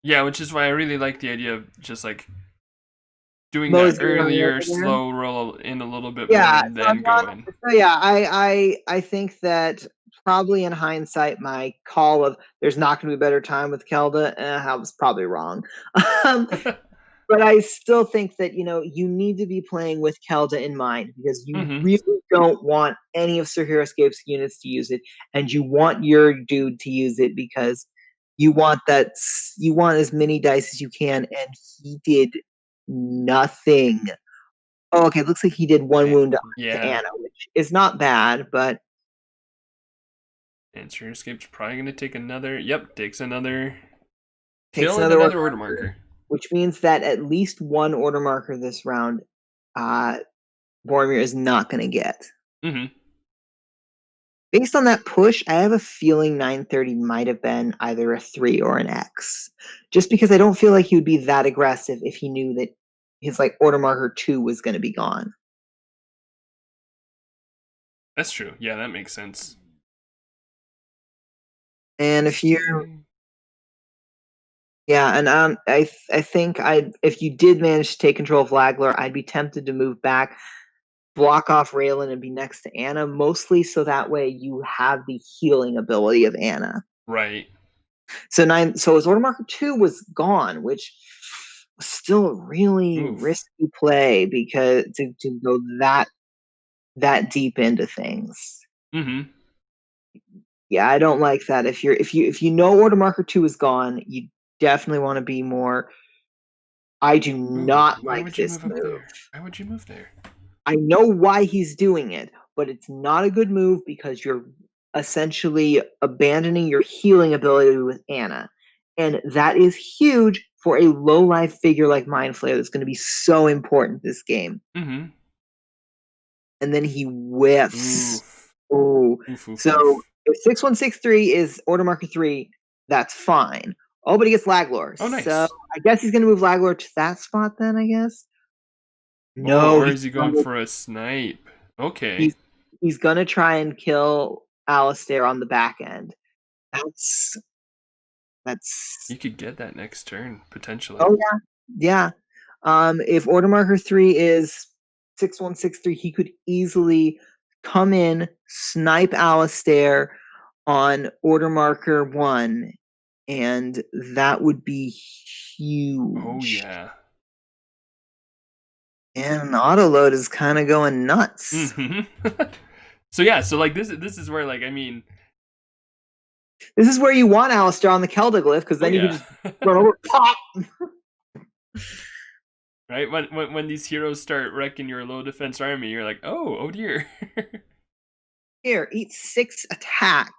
Yeah, which is why I really like the idea of just like doing that earlier, slow roll in a little bit more, and then going. So yeah, I think that probably in hindsight, my call of there's not going to be a better time with Kelda, I was probably wrong. But I still think that you need to be playing with Kelda in mind because you Mm-hmm. really don't want any of Sir Heroscape's units to use it, and you want your dude to use it because you want as many dice as you can, and he did nothing. Oh, okay. Looks like he did 1 wound to Anna, which is not bad, but And Sir Escape's probably going to take another. Yep, takes another. takes Kill and another order marker. which means that at least 1 order marker this round, Boromir is not going to get. Mm-hmm. Based on that push, I have a feeling 930 might have been either a 3 or an X. Just because I don't feel like he would be that aggressive if he knew that his order marker 2 was going to be gone. That's true. Yeah, that makes sense. And if you're and I think if you did manage to take control of Laglor, I'd be tempted to move back, block off Raelin, and be next to Anna, mostly so that way you have the healing ability of Anna. Right. So his order marker 2 was gone, which was still a really risky play because to go that deep into things. Mm-hmm. Yeah, I don't like that. If you know order marker 2 is gone, you definitely want to be more. I do not like this move. Why would you move there? I know why he's doing it, but it's not a good move because you're essentially abandoning your healing ability with Anna. And that is huge for a low life figure like Mind Flayer that's going to be so important this game. Mm-hmm. And then he whiffs. Oh, so if 6163 is order marker 3, that's fine. Oh, but he gets Laglor. Oh, nice. So I guess he's going to move Laglor to that spot then, I guess. No, or is he going for a snipe? Okay. He's going to try and kill Alistair on the back end. That's You could get that next turn, potentially. Oh, yeah. If order marker 3 is 6163, he could easily come in, snipe Alistair on order marker 1, and that would be huge. Oh yeah. And auto load is kind of going nuts. So yeah, so like this is where like I mean, this is where you want Alistair on the Keldaglyph, because then you can just run over, pop. Right, when these heroes start wrecking your low defense army, you're like, oh dear. Here, eat 6 attack.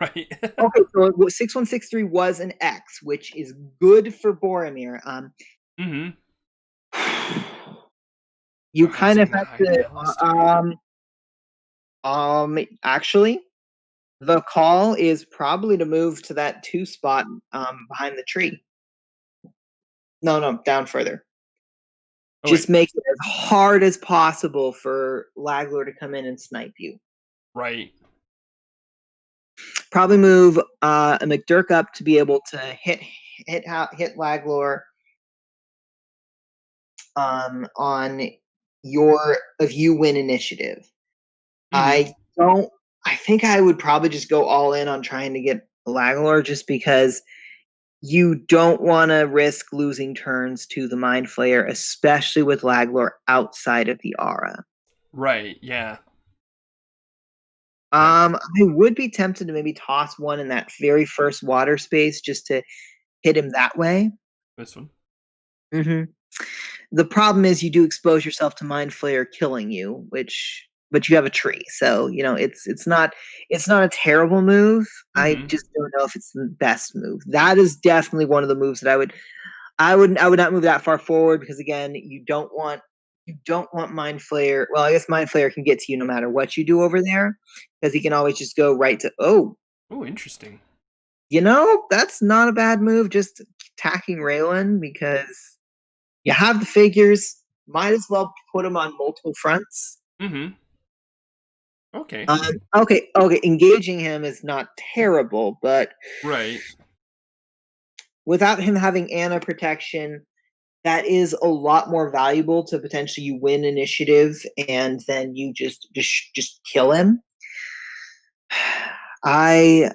Right. Okay, so 6163 was an X, which is good for Boromir. You kind of have to. Actually, the call is probably to move to that 2 spot behind the tree. No, down further. Just make it as hard as possible for Laglor to come in and snipe you. Right. Probably move a MacDirk up to be able to hit Laglor on your if you win initiative. I think I would probably just go all in on trying to get Laglor, just because you don't want to risk losing turns to the Mind Flayer, especially with Laglor outside of the aura. Right, yeah. I would be tempted to maybe toss one in that very first water space just to hit him that way. This one? The problem is you do expose yourself to Mind Flayer killing you, but you have a tree, so it's not a terrible move. I just don't know if it's the best move. That is definitely one of the moves that I would not move that far forward, because again, you don't want Mind Flayer. Well, I guess Mind Flayer can get to you no matter what you do over there, because he can always just go right to interesting. That's not a bad move, just attacking Raelin, because you have the figures. Might as well put them on multiple fronts. Okay. Okay. Engaging him is not terrible, but right. Without him having Anna protection, that is a lot more valuable to potentially you win initiative and then you just kill him. I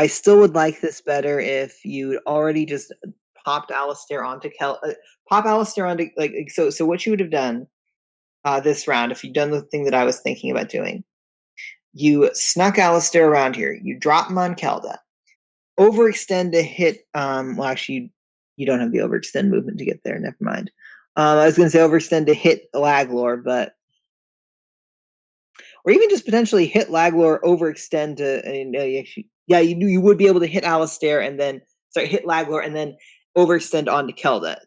still would like this better if you already just popped Alistair onto pop Alistair onto so what you would have done this round, if you'd done the thing that I was thinking about doing. You snuck Alistair around here. You drop him on Kelda. Overextend to hit. Well, actually, you don't have the overextend movement to get there. Never mind. I was going to say overextend to hit Laglor, but or even just potentially hit Laglor, overextend to. You would be able to hit Alistair and then hit Laglor and then overextend onto Kelda.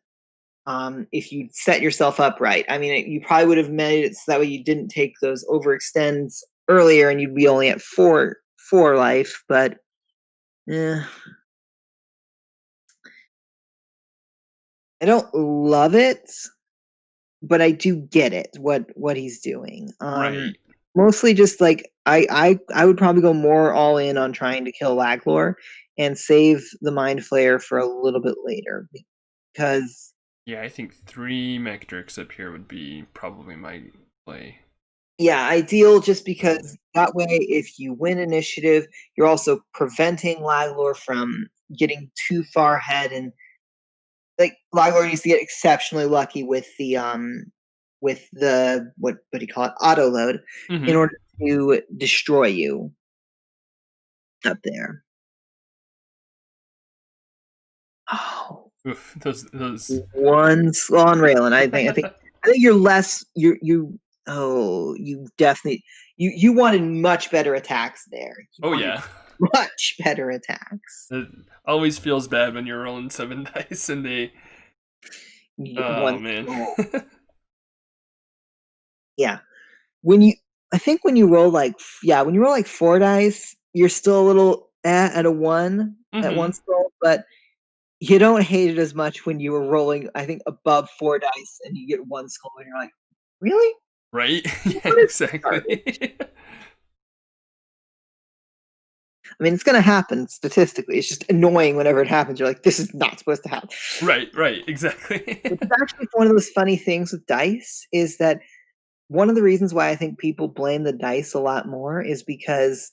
If you set yourself up right. I mean, you probably would have made it so that way you didn't take those overextends earlier and you'd be only at 4 life, but I don't love it, but I do get it, what he's doing. Right. Mostly just like I would probably go more all in on trying to kill Laglor and save the Mind Flayer for a little bit later, because yeah, I think 3 MacDirks up here would be probably my play. Yeah, ideal, just because that way, if you win initiative, you're also preventing Laglor from getting too far ahead, and Laglor needs to get exceptionally lucky with the what do you call it, auto load, in order to destroy you up there. Oh, oof, those one slow on Raelin. I think you're less. You definitely you wanted much better attacks there. Yeah, much better attacks. It always feels bad when you're rolling 7 dice and they. Oh man. Yeah, I think when you roll like 4 dice, you're still a little at a 1 at one skull, but you don't hate it as much when you were rolling, I think, above 4 dice and you get 1 skull and you're like, really? Right? Yeah, exactly. I mean, it's going to happen statistically. It's just annoying whenever it happens. You're like, this is not supposed to happen. Right, exactly. It's actually one of those funny things with dice, is that one of the reasons why I think people blame the dice a lot more is because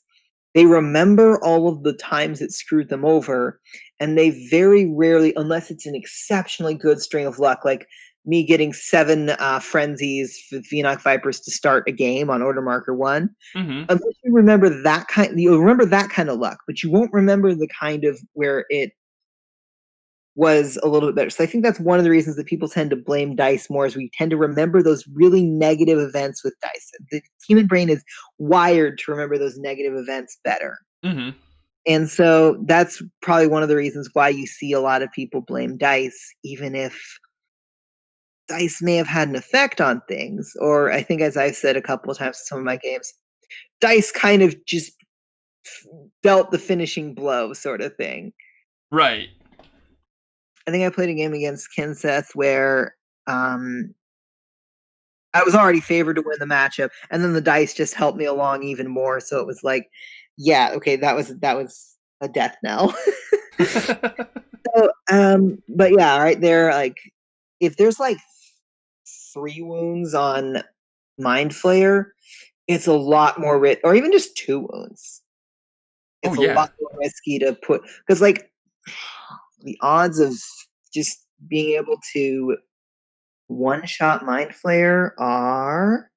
they remember all of the times it screwed them over, and they very rarely, unless it's an exceptionally good string of luck, like me getting 7 frenzies for Phoenix Vipers to start a game on order marker 1. Mm-hmm. Unless you'll remember that kind of luck, but you won't remember the kind of where it was a little bit better. So I think that's one of the reasons that people tend to blame dice more, is we tend to remember those really negative events with dice. The human brain is wired to remember those negative events better. Mm-hmm. And so that's probably one of the reasons why you see a lot of people blame dice, even if dice may have had an effect on things. Or I think, as I've said a couple of times in some of my games, dice kind of just dealt the finishing blow sort of thing. Right. I think I played a game against Kenseth where I was already favored to win the matchup, and then the dice just helped me along even more. So it was like, yeah, okay, that was a death knell. So, but yeah, right there, like if there's like 3 wounds on Mind Flayer, it's a lot more or even just 2 wounds. Oh It's a yeah. lot more risky to put, because like the odds of just being able to one-shot Mind Flayer are,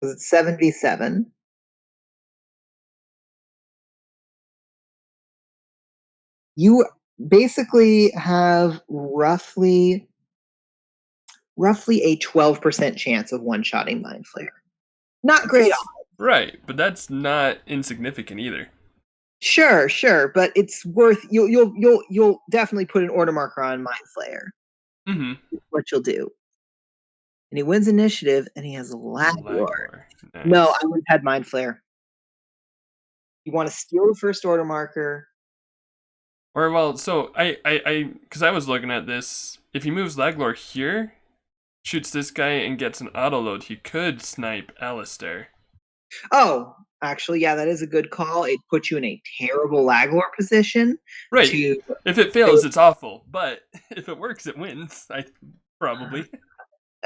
was it 77? You basically have roughly a 12% chance of one-shotting Mind Flayer. Not great odds. Right, but that's not insignificant either. Sure, but it's worth, you'll definitely put an order marker on Mind Flayer. Mm-hmm. What you'll do. And he wins initiative, and he has Lag Lord. Nice. No, I would have had Mind Flayer. You want to steal the first order marker. Or well, so because I was looking at this. If he moves Laglor here, shoots this guy and gets an auto load, he could snipe Alistair. Oh, actually, yeah, that is a good call. It puts you in a terrible Laglor position. Right. To If it fails, it's awful. But if it works, it wins. Probably.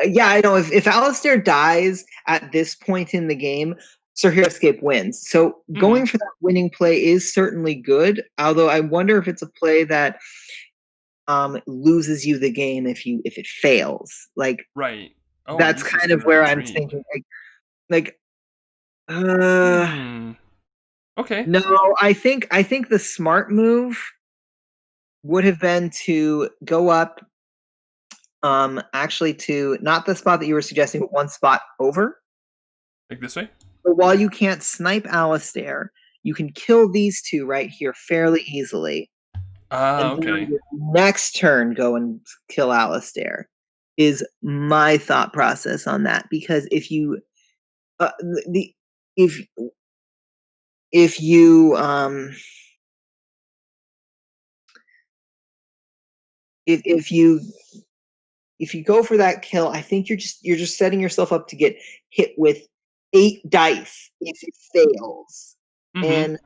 Yeah, I know. If Alistair dies at this point in the game, Sir Heroscape wins. So going for that winning play is certainly good. Although I wonder if it's a play that loses you the game if it fails. Like, right. Oh, that's kind of where I'm thinking. Like, okay. no, I think the smart move would have been to go up, actually to not the spot that you were suggesting, but one spot over. Like this way? So while you can't snipe Alistair, you can kill these 2 right here fairly easily. And Okay. then next turn go and kill Alistair, is my thought process on that. Because if you if if you if you go for that kill, I think you're just setting yourself up to get hit with 8 dice if it fails. Mm-hmm. And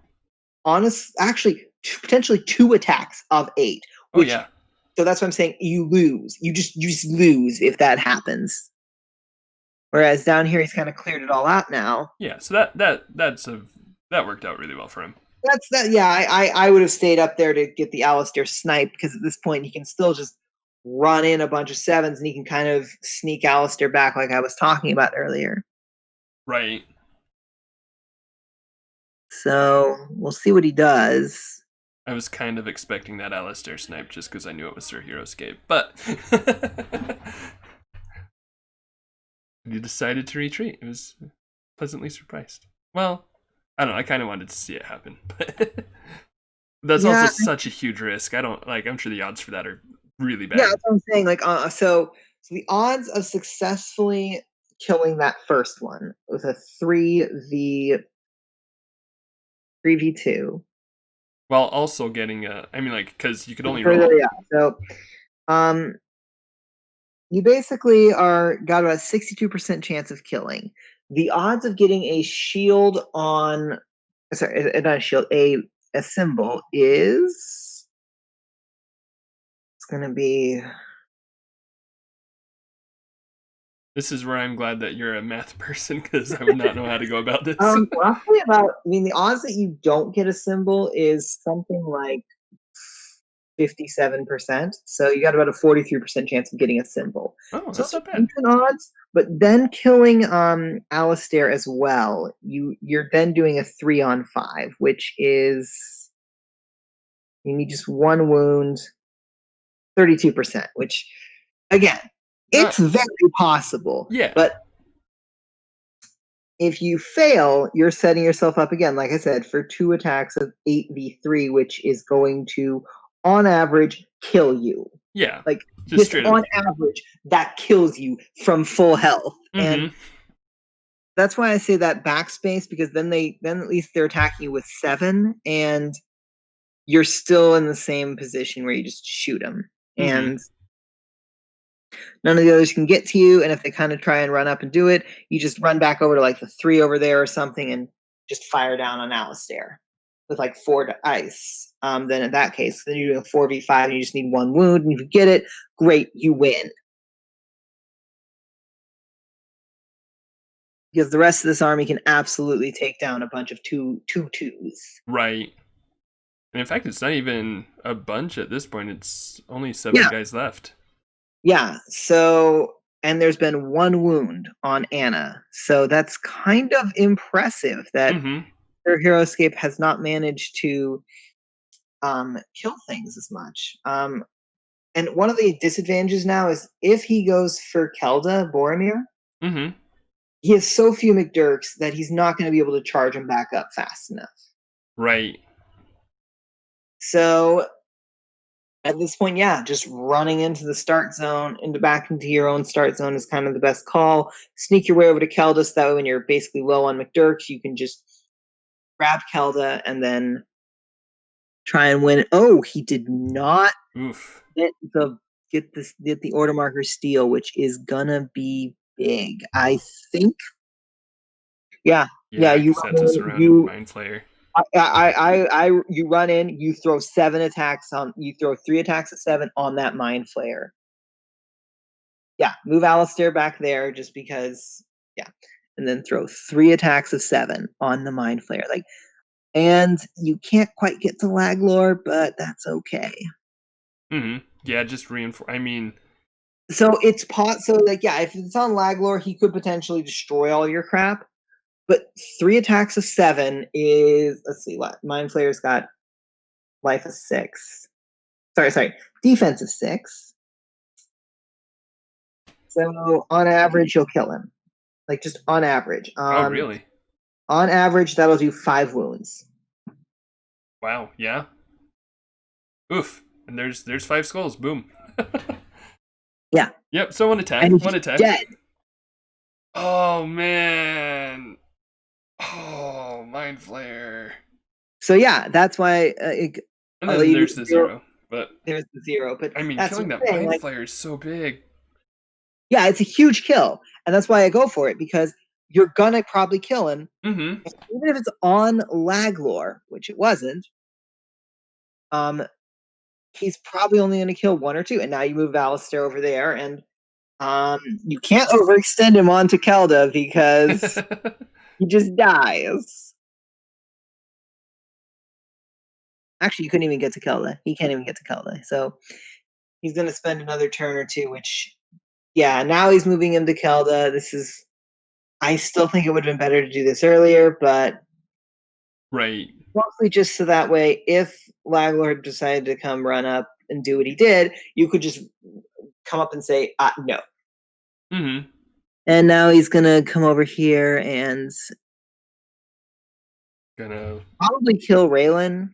actually, potentially 2 attacks of 8. Oh Which, yeah. so that's what I'm saying. You lose. You just lose if that happens. Whereas down here, he's kind of cleared it all out now. Yeah. So that worked out really well for him. That's that. Yeah, I would have stayed up there to get the Alistair snipe, because at this point he can still just run in a bunch of 7s, and he can kind of sneak Alistair back, like I was talking about earlier. Right. So we'll see what he does. I was kind of expecting that Alistair snipe just because I knew it was Sir Heroscape, but he decided to retreat. I was pleasantly surprised. Well, I don't know. I kind of wanted to see it happen, but that's also such a huge risk. I'm sure the odds for that are really bad. Yeah, that's what I'm saying. Like, so the odds of successfully killing that first one was a 3v2. While also getting because you could only Further, roll. yeah. So, you basically got about a 62% chance of killing. The odds of getting a shield on, sorry, not a shield, a symbol is, it's going to be, This is where I'm glad that you're a math person, because I would not know how to go about this. Roughly about. I mean, the odds that you don't get a symbol is something like 57%. So you got about a 43% chance of getting a symbol. Oh, So that's it's not bad. decent odds. But then killing Alistair as well, you're then doing a 3-on-5, which is you need just one wound, 32%, which again, it's very possible. Yeah. But if you fail, you're setting yourself up again, like I said, for 2 attacks of 8v3, which is going to, on average, kill you. Yeah. Like, just on average, that kills you from full health. And that's why I say that backspace, because then at least they're attacking you with 7, and you're still in the same position where you just shoot them. And none of the others can get to you, and if they kind of try and run up and do it, you just run back over to like the 3 over there or something and just fire down on Alistair with like 4 ice. Then in that case, then you're doing a 4v5 and you just need 1 wound, and if you get it, great, you win. Because the rest of this army can absolutely take down a bunch of 2/2s. Right. And in fact, it's not even a bunch at this point. It's only 7 guys left. Yeah, so, and there's been 1 wound on Anna. So that's kind of impressive that Sir Heroscape has not managed to kill things as much. And one of the disadvantages now is if he goes for Kelda, Boromir, he has so few MacDirks that he's not going to be able to charge him back up fast enough. Right. So at this point, yeah, just running into the start zone, back into your own start zone is kind of the best call. Sneak your way over to Kelda, so that way when you're basically low on MacDirks, you can just grab Kelda and then try and win. Oh, he did not get the order marker steal, which is gonna be big, I think. Yeah. You Mind Flayer. You run in, you throw 7 attacks on, you throw 3 attacks at 7 on that Mind Flayer. Yeah, move Alistair back there just because, and then throw 3 attacks of 7 on the Mind Flayer. Like, and you can't quite get to Laglor, but that's okay. Yeah, just reinforce. I mean, so it's if it's on Laglor, he could potentially destroy all your crap. But 3 attacks of 7 is, let's see, what Mind Flayer's got life of 6. Sorry, defense of 6. So on average, you'll kill him. Like, just on average. Oh, really? On average, that'll do 5 wounds. Wow. Yeah. Oof. And there's 5 skulls. Boom. Yeah. Yep. So 1 attack. And 1 attack. Dead. Oh man. Oh, Mind Flayer. So yeah, that's why. And then there's the 0. But there's the 0. But I mean, killing that Mind Flayer is so big. Yeah, it's a huge kill, and that's why I go for it, because you're gonna probably kill him, even if it's on Laglor, which it wasn't. He's probably only gonna kill 1 or 2, and now you move Alistair over there, and you can't overextend him onto Kelda because he just dies. Actually, you couldn't even get to Kelda. He can't even get to Kelda, so he's gonna spend another turn or 2, which. Yeah, now he's moving him to Kelda. I still think it would have been better to do this earlier, but. Right. Mostly just so that way, if Laglor decided to come run up and do what he did, you could just come up and say, no. And now he's going to come over here and. Gonna. Probably kill Raelin.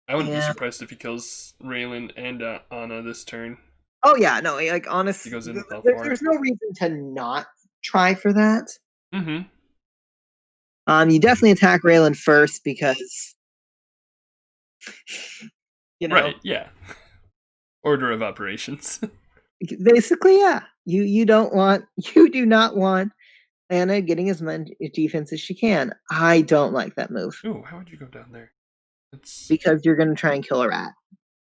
I wouldn't be surprised if he kills Raelin and Anna this turn. Oh yeah, no, like honestly, there's no reason to not try for that. You definitely attack Raelin first because, Right? Yeah. Order of operations. Basically, yeah. You do not want Anna getting as much defense as she can. I don't like that move. Ooh, how would you go down there? Because you're going to try and kill a rat.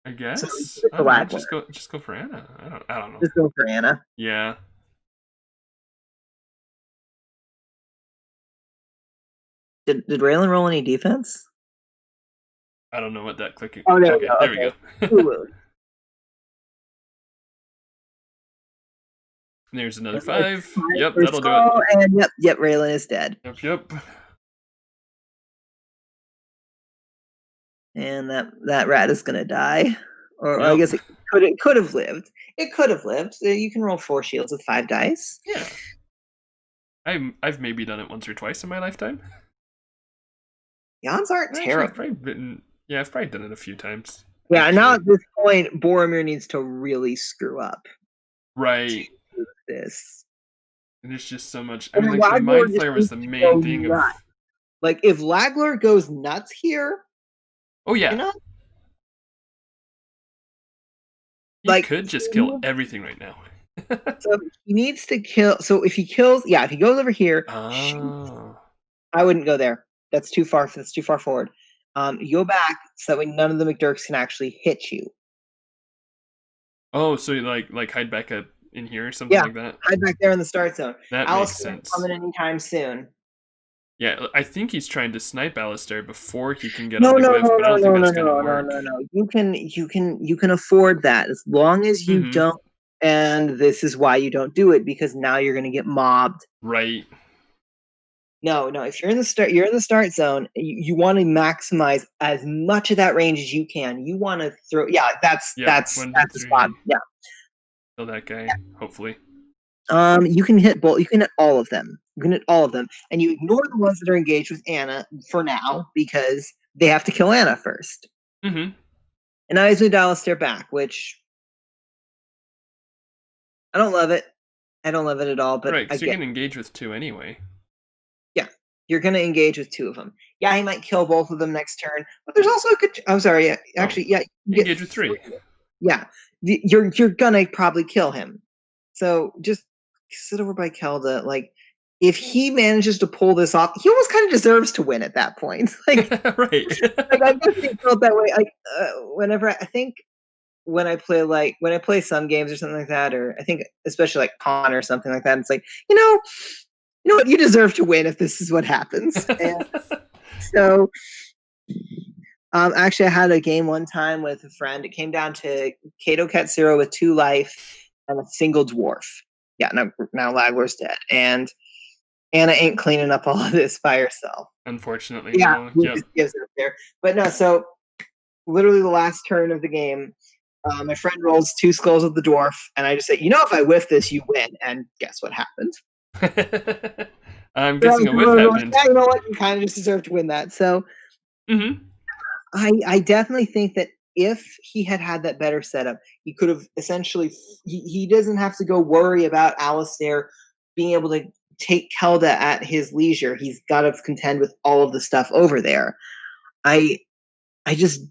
I So guess. it's I the don't know. Laglor. Just go for Anna. I don't know. Just go for Anna. Yeah. Did Raelin roll any defense? I don't know what that clicking. Oh, there we Okay, go. there we Okay. go. Ooh. There's another 5. Yep, First that'll do it. call, and yep, Raelin is dead. Yep. And that rat is gonna die. Or I Yep. guess it could have lived. It could have lived. You can roll 4 shields with 5 dice. Yeah. I've maybe done it once or twice in my lifetime. The odds aren't terrible. I've probably done it a few times. Yeah, actually. now at this point, Boromir needs to really screw up. Right. This. And there's just so much. I And mean, like, the Laglor Mind just Flayer was needs the to main go thing nuts. of. Like, if Laglor goes nuts here, Oh, yeah. you know? He Like, could just kill everything right now. So he needs to kill. So if he kills, if he goes over here, Oh. I wouldn't go there. That's too far. That's too far forward. You go back so that way none of the MacDirks can actually hit you. Oh, so you like hide back up in here or something like that? Hide back there in the start zone. That makes sense. Coming anytime soon. Yeah, I think he's trying to snipe Alistair before he can get on the glyph, but I don't think that's gonna work. No. You can afford that as long as you don't. And this is why you don't do it, because now you're going to get mobbed. Right. No. If you're in the start zone. You want to maximize as much of that range as you can. You want to throw. Yeah, that's the spot. Yeah. Kill that guy. Hopefully. You can hit both. You can hit all of them. And you ignore the ones that are engaged with Anna for now because they have to kill Anna first. Mm-hmm. And I moved Alistair back, which I don't love it. I don't love it at all. But right, because you're gonna engage with 2 anyway. Yeah, you're gonna engage with 2 of them. Yeah, he might kill both of them next turn, but there's also a good. I'm sorry. Yeah, actually, yeah, you engage with 3. Yeah, you're gonna probably kill him. So just sit over by Kelda. Like, if he manages to pull this off, he almost kind of deserves to win at that point. Like, right. Like, I definitely felt that way. Like, whenever I think when I play some games or something like that, or I think especially like Con or something like that, it's like, you know what, you deserve to win if this is what happens. And so, actually, I had a game one time with a friend. It came down to Kato Katsuro with 2 life and a single dwarf. Yeah, now Laglor's dead, and Anna ain't cleaning up all of this by herself. Unfortunately, yeah, no. Yep. Just gives it up there. But no, so literally the last turn of the game, my friend rolls 2 skulls with the dwarf, and I just say, if I whiff this, you win. And guess what happened? I'm guessing a whiff happened. Yeah, you know what? You kind of just deserve to win that. So, I definitely think that if he had that better setup, he could have essentially. He doesn't have to go worry about Alistair being able to take Kelda at his leisure. He's got to contend with all of the stuff over there. I just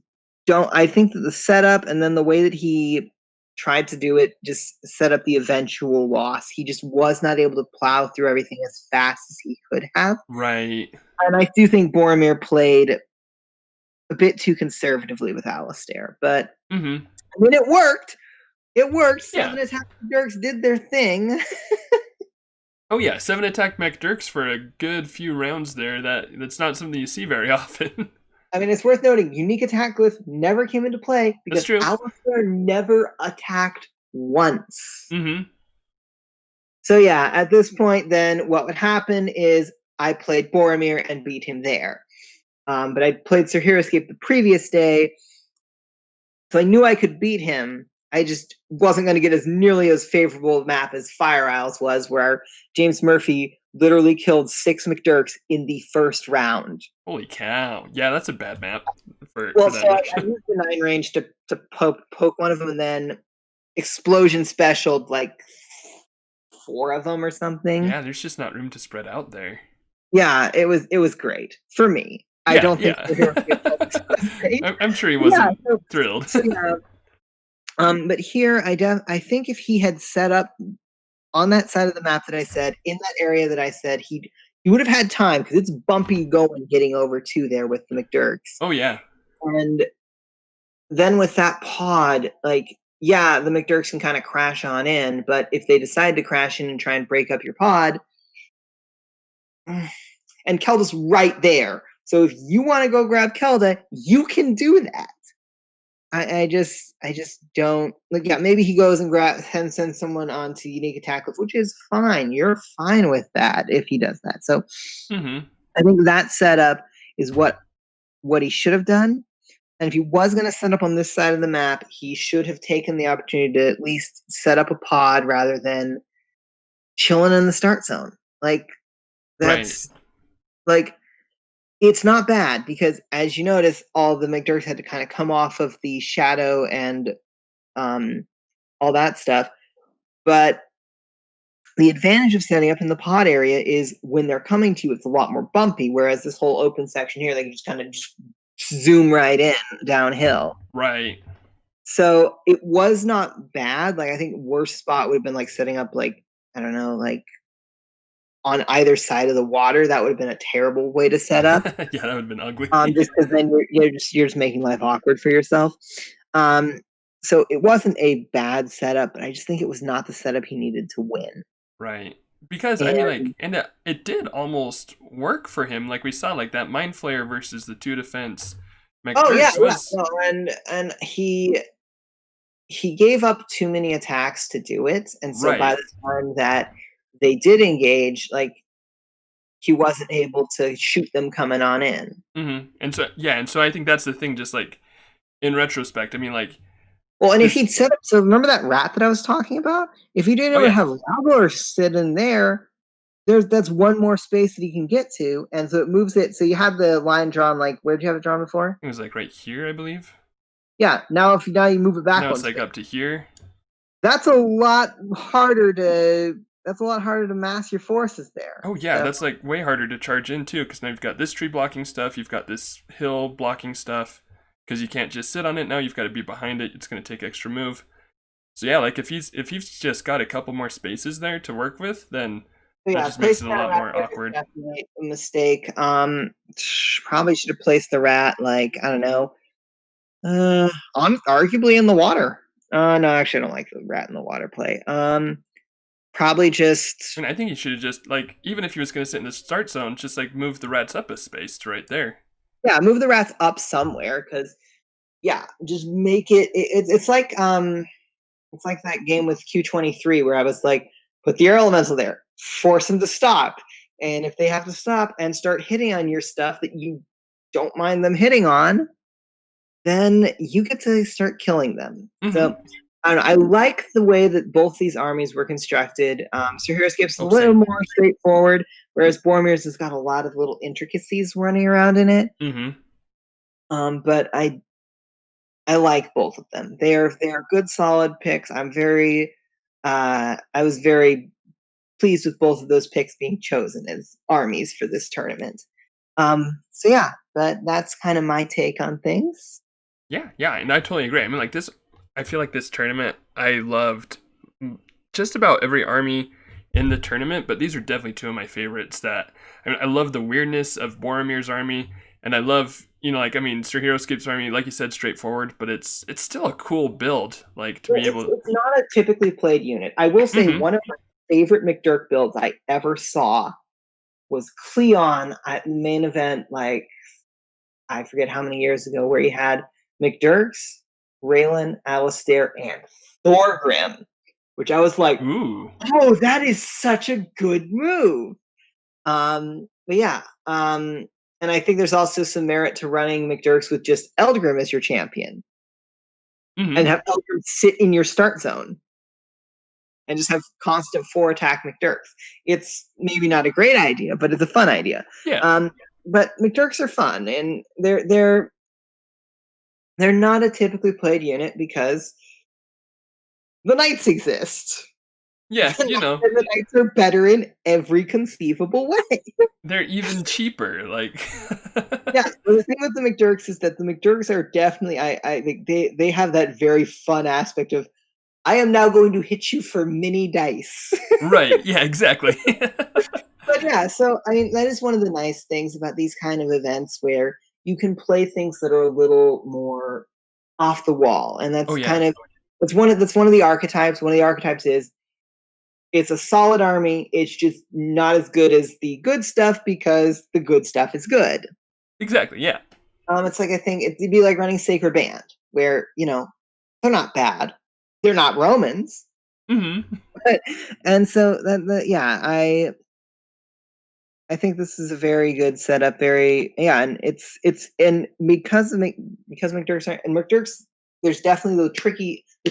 don't. I think that the setup and then the way that he tried to do it just set up the eventual loss. He just was not able to plow through everything as fast as he could have. Right. And I do think Boromir played a bit too conservatively with Alistair, but I mean, it worked. It worked. 7 attack MacDirks did their thing. Oh yeah, 7 attack MacDirks for a good few rounds there. That's not something you see very often. I mean, it's worth noting, unique attack glyph never came into play because Alistair never attacked once. So yeah, at this point, then what would happen is I played Boromir and beat him there. But I played Sir Heroscape the previous day, so I knew I could beat him. I just wasn't going to get as nearly as favorable a map as Fire Isles was, where James Murphy literally killed 6 MacDirks in the first round. Holy cow. Yeah, that's a bad map. So I used the 9 range to poke one of them, and then explosion specialed like 4 of them or something. Yeah, there's just not room to spread out there. Yeah, it was great for me. I don't think I'm sure he wasn't thrilled. So, but here I think if he had set up on that side of the map that I said, in that area that I said, he would have had time, because it's bumpy going getting over to there with the MacDirks. Oh yeah. And then with that pod, like, yeah, the MacDirks can kind of crash on in, but if they decide to crash in and try and break up your pod, and Kelda's right there. So if you want to go grab Kelda, you can do that. I just don't like. Yeah, maybe he goes and grabs and sends someone on to unique attack, which is fine. You're fine with that if he does that. So I think that setup is what he should have done. And if he was going to set up on this side of the map, he should have taken the opportunity to at least set up a pod rather than chilling in the start zone. Like, that's like, it's not bad because, as you notice, all the MacDirks had to kind of come off of the shadow and all that stuff. But the advantage of setting up in the pod area is when they're coming to you, it's a lot more bumpy. Whereas this whole open section here, they can just kind of just zoom right in downhill. Right. So it was not bad. Like, I think worst spot would have been like setting up, like, I don't know, like on either side of the water. That would have been a terrible way to set up. Yeah, that would have been ugly. Just because then you're just making life awkward for yourself. So it wasn't a bad setup, but I just think it was not the setup he needed to win. Right. Because, I mean, like, and it did almost work for him. Like, we saw, like, that Mind Flayer versus the 2 defense. MacDirks was... No, and he gave up too many attacks to do it. And so by the time that they did engage, like, he wasn't able to shoot them coming on in. And so I think that's the thing, just, like, in retrospect, I mean, like... Well, and if he'd set up... So remember that rat that I was talking about? If he didn't ever have Raelin sit in there, that's one more space that he can get to, and so it moves it. So you have the line drawn, like, where did you have it drawn before? It was, like, right here, I believe. Yeah, now you move it back. Now it's, like, up to here. That's a lot harder to... That's a lot harder to mass your forces there. Oh, yeah, that's, like, way harder to charge in, too, because now you've got this tree blocking stuff, you've got this hill blocking stuff, because you can't just sit on it now, you've got to be behind it, it's going to take extra move. So, yeah, like, if he's just got a couple more spaces there to work with, then that just makes it a lot more awkward. Definitely a mistake. Probably should have placed the rat, like, I don't know, arguably in the water. No, actually, I don't like the rat in the water play. Probably just... And I think he should have just, like, even if he was going to sit in the start zone, just, like, move the rats up a space to right there. Yeah, move the rats up somewhere, because, yeah, just make it... It's like that game with Q23 where I was like, put the air elemental there, force them to stop, and if they have to stop and start hitting on your stuff that you don't mind them hitting on, then you get to start killing them. So... I don't know, I like the way that both these armies were constructed. Sir Heroscape's a little more straightforward, whereas Boromir's has got a lot of little intricacies running around in it. But I like both of them. They are good, solid picks. I was very pleased with both of those picks being chosen as armies for this tournament. So yeah, but that's kind of my take on things. Yeah, and I totally agree. I mean, like, this... I feel like this tournament, I loved just about every army in the tournament, but these are definitely two of my favorites. That I love the weirdness of Boromir's army, and I love, Sir Heroscape's army, like you said, straightforward, but it's still a cool build, like, to be able... It's not a typically played unit. I will say one of my favorite MacDirk builds I ever saw was Cleon at main event, like, I forget how many years ago, where he had MacDirks, Raelin, Alistair, and Thorgrim, which I was like, ooh, oh, that is such a good move. But yeah, and I think there's also some merit to running MacDirks with just Eldgrim as your champion, and have Eldgrim sit in your start zone, and just have constant 4-attack MacDirks. It's maybe not a great idea, but it's a fun idea. Yeah. But MacDirks are fun, and they're not a typically played unit because the Knights exist. Yeah, And the Knights are better in every conceivable way. They're even cheaper, like... Yeah, the thing with the MacDirks is that the MacDirks are definitely... I think they have that very fun aspect of, I am now going to hit you for mini dice. Right, yeah, exactly. But yeah, so, I mean, that is one of the nice things about these kind of events where you can play things that are a little more off the wall, and Oh that's yeah. kind of that's one of the archetypes. One of the archetypes is it's a solid army. It's just not as good as the good stuff because the good stuff is good. Exactly. Yeah. It's like I think it'd be like running Sacred Band, where they're not bad, they're not Romans, Mm-hmm. but and so yeah, I think this is a very good setup. Very and it's and because MacDirk's and MacDirk's there's definitely the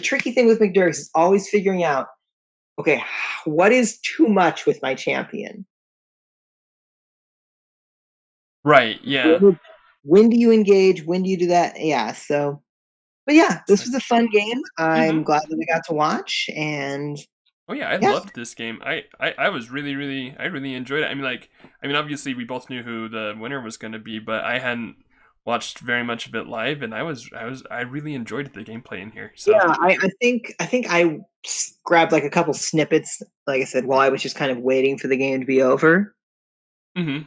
tricky thing with MacDirk's is always figuring out okay what is too much with my champion. Right. Yeah. When do you engage? When do you do that? Yeah. So, but yeah, It's this like. was a fun game. Mm-hmm. I'm glad that we got to watch, and Oh yeah, I yeah, loved this game. I was I really enjoyed it. I mean obviously we both knew who the winner was gonna be, but I hadn't watched very much of it live and I really enjoyed the gameplay in here. So yeah. I think I grabbed like a couple snippets, like I said, while I was just kind of waiting for the game to be over. mm-hmm.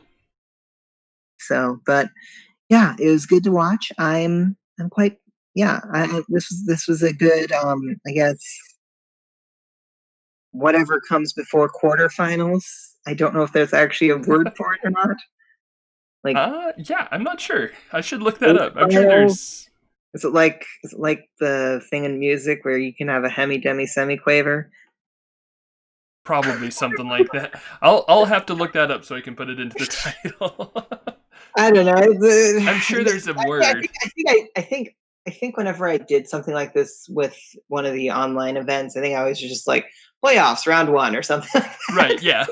So, but yeah, it was good to watch. I'm quite yeah. This was a good I guess whatever comes before quarterfinals. I don't know if there's actually a word for it or not. Like Yeah, I'm not sure. I should look that up. I'm sure quarterfinals. there's Is it like the thing in music where you can have a hemi demi semiquaver? probably something like that. I'll have to look that up so I can put it into the title. I don't know. I'm sure there's a word. I think whenever I did something like this with one of the online events, I think I was just like playoffs round one or something like Right, that. yeah.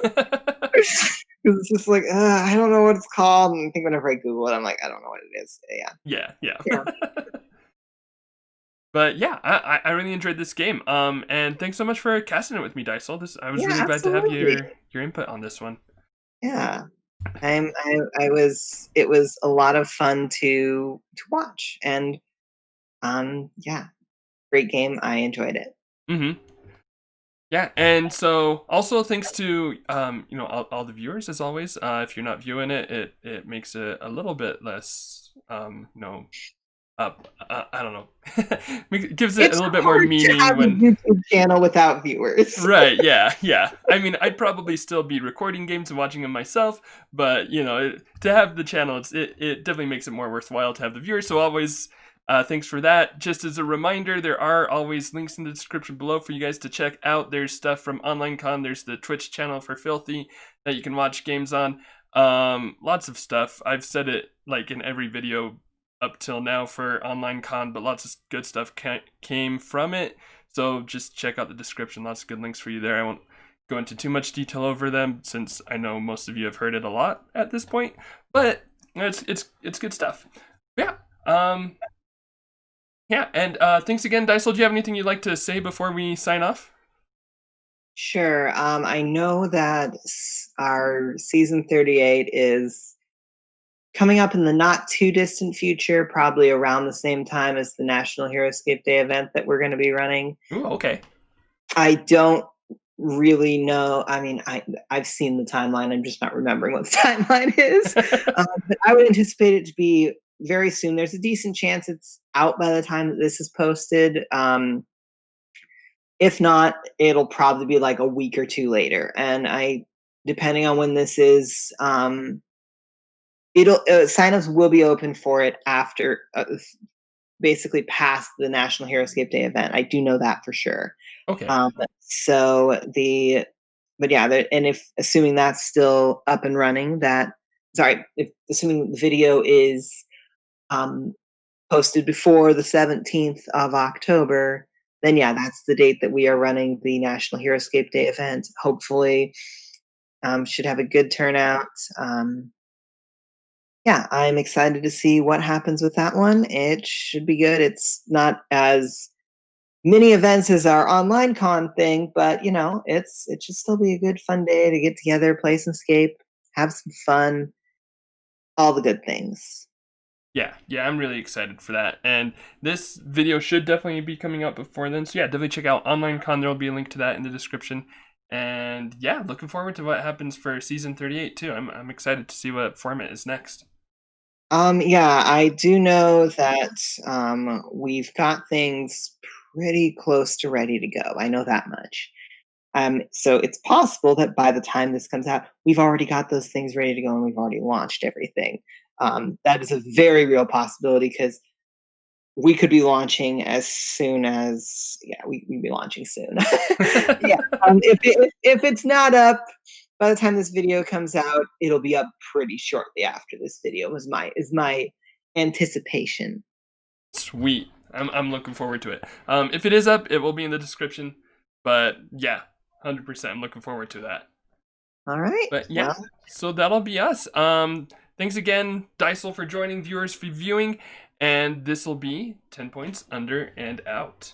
'Cause it's just like I don't know what it's called, and I think whenever I Google it, I'm like I don't know what it is. Yeah, Yeah, yeah. yeah, But yeah, I really enjoyed this game. And thanks so much for casting it with me, Dysole. This I was yeah, really glad to have absolutely. your input on this one. Yeah, I was. It was a lot of fun to watch, and yeah, great game. I enjoyed it. hmm Yeah, and so also thanks to all the viewers as always. If you're not viewing it, it makes it a little bit less up. I don't know, gives it a It's little bit more hard to meaning have a when. YouTube channel without viewers. Right, yeah, yeah. I mean, I'd probably still be recording games and watching them myself, but to have the channel, it definitely makes it more worthwhile to have the viewers. So always, thanks for that. Just as a reminder, there are always links in the description below for you guys to check out. There's stuff from OnlineCon. There's the Twitch channel for Filthy that you can watch games on. Lots of stuff. I've said it like in every video up till now for OnlineCon, but lots of good stuff came from it. So just check out the description. Lots of good links for you there. I won't go into too much detail over them since I know most of you have heard it a lot at this point. But it's good stuff. Yeah. Yeah. And thanks again, Dysole. Do you have anything you'd like to say before we sign off? Sure. I know that our season 38 is coming up in the not too distant future, probably around the same time as the National Heroscape Day event that we're going to be running. Ooh, okay. I don't really know. I mean, I've seen the timeline. I'm just not remembering what the timeline is. But I would anticipate it to be very soon. There's a decent chance it's out by the time that this is posted. If not, it'll probably be like a week or two later. And depending on when this is, it'll signups will be open for it after basically past the National Heroscape Day event. I do know that for sure. Okay. So but yeah, and if assuming that's still up and running, if assuming the video is um, posted before the 17th of October, then yeah, that's the date that we are running the National Heroscape Day event. Hopefully, should have a good turnout. Yeah, I'm excited to see what happens with that one. It should be good. It's not as many events as our online con thing, but it should still be a good fun day to get together, play some Scape, have some fun, all the good things. Yeah, I'm really excited for that. And this video should definitely be coming out before then. So yeah, definitely check out OnlineCon. There will be a link to that in the description. And yeah, looking forward to what happens for season 38 too. I'm excited to see what format is next. Yeah, I do know that we've got things pretty close to ready to go. I know that much. So it's possible that by the time this comes out, we've already got those things ready to go and we've already launched everything. That is a very real possibility because we could be launching as soon as we'd be launching soon. Yeah. If it's not up by the time this video comes out, it'll be up pretty shortly after this video is my anticipation. Sweet. I'm looking forward to it. If it is up, it will be in the description. But yeah, 100%. I'm looking forward to that. All right. But yeah, Well, so that'll be us. Thanks again, Dysole, for joining, viewers for viewing, and this will be 10 points under and out.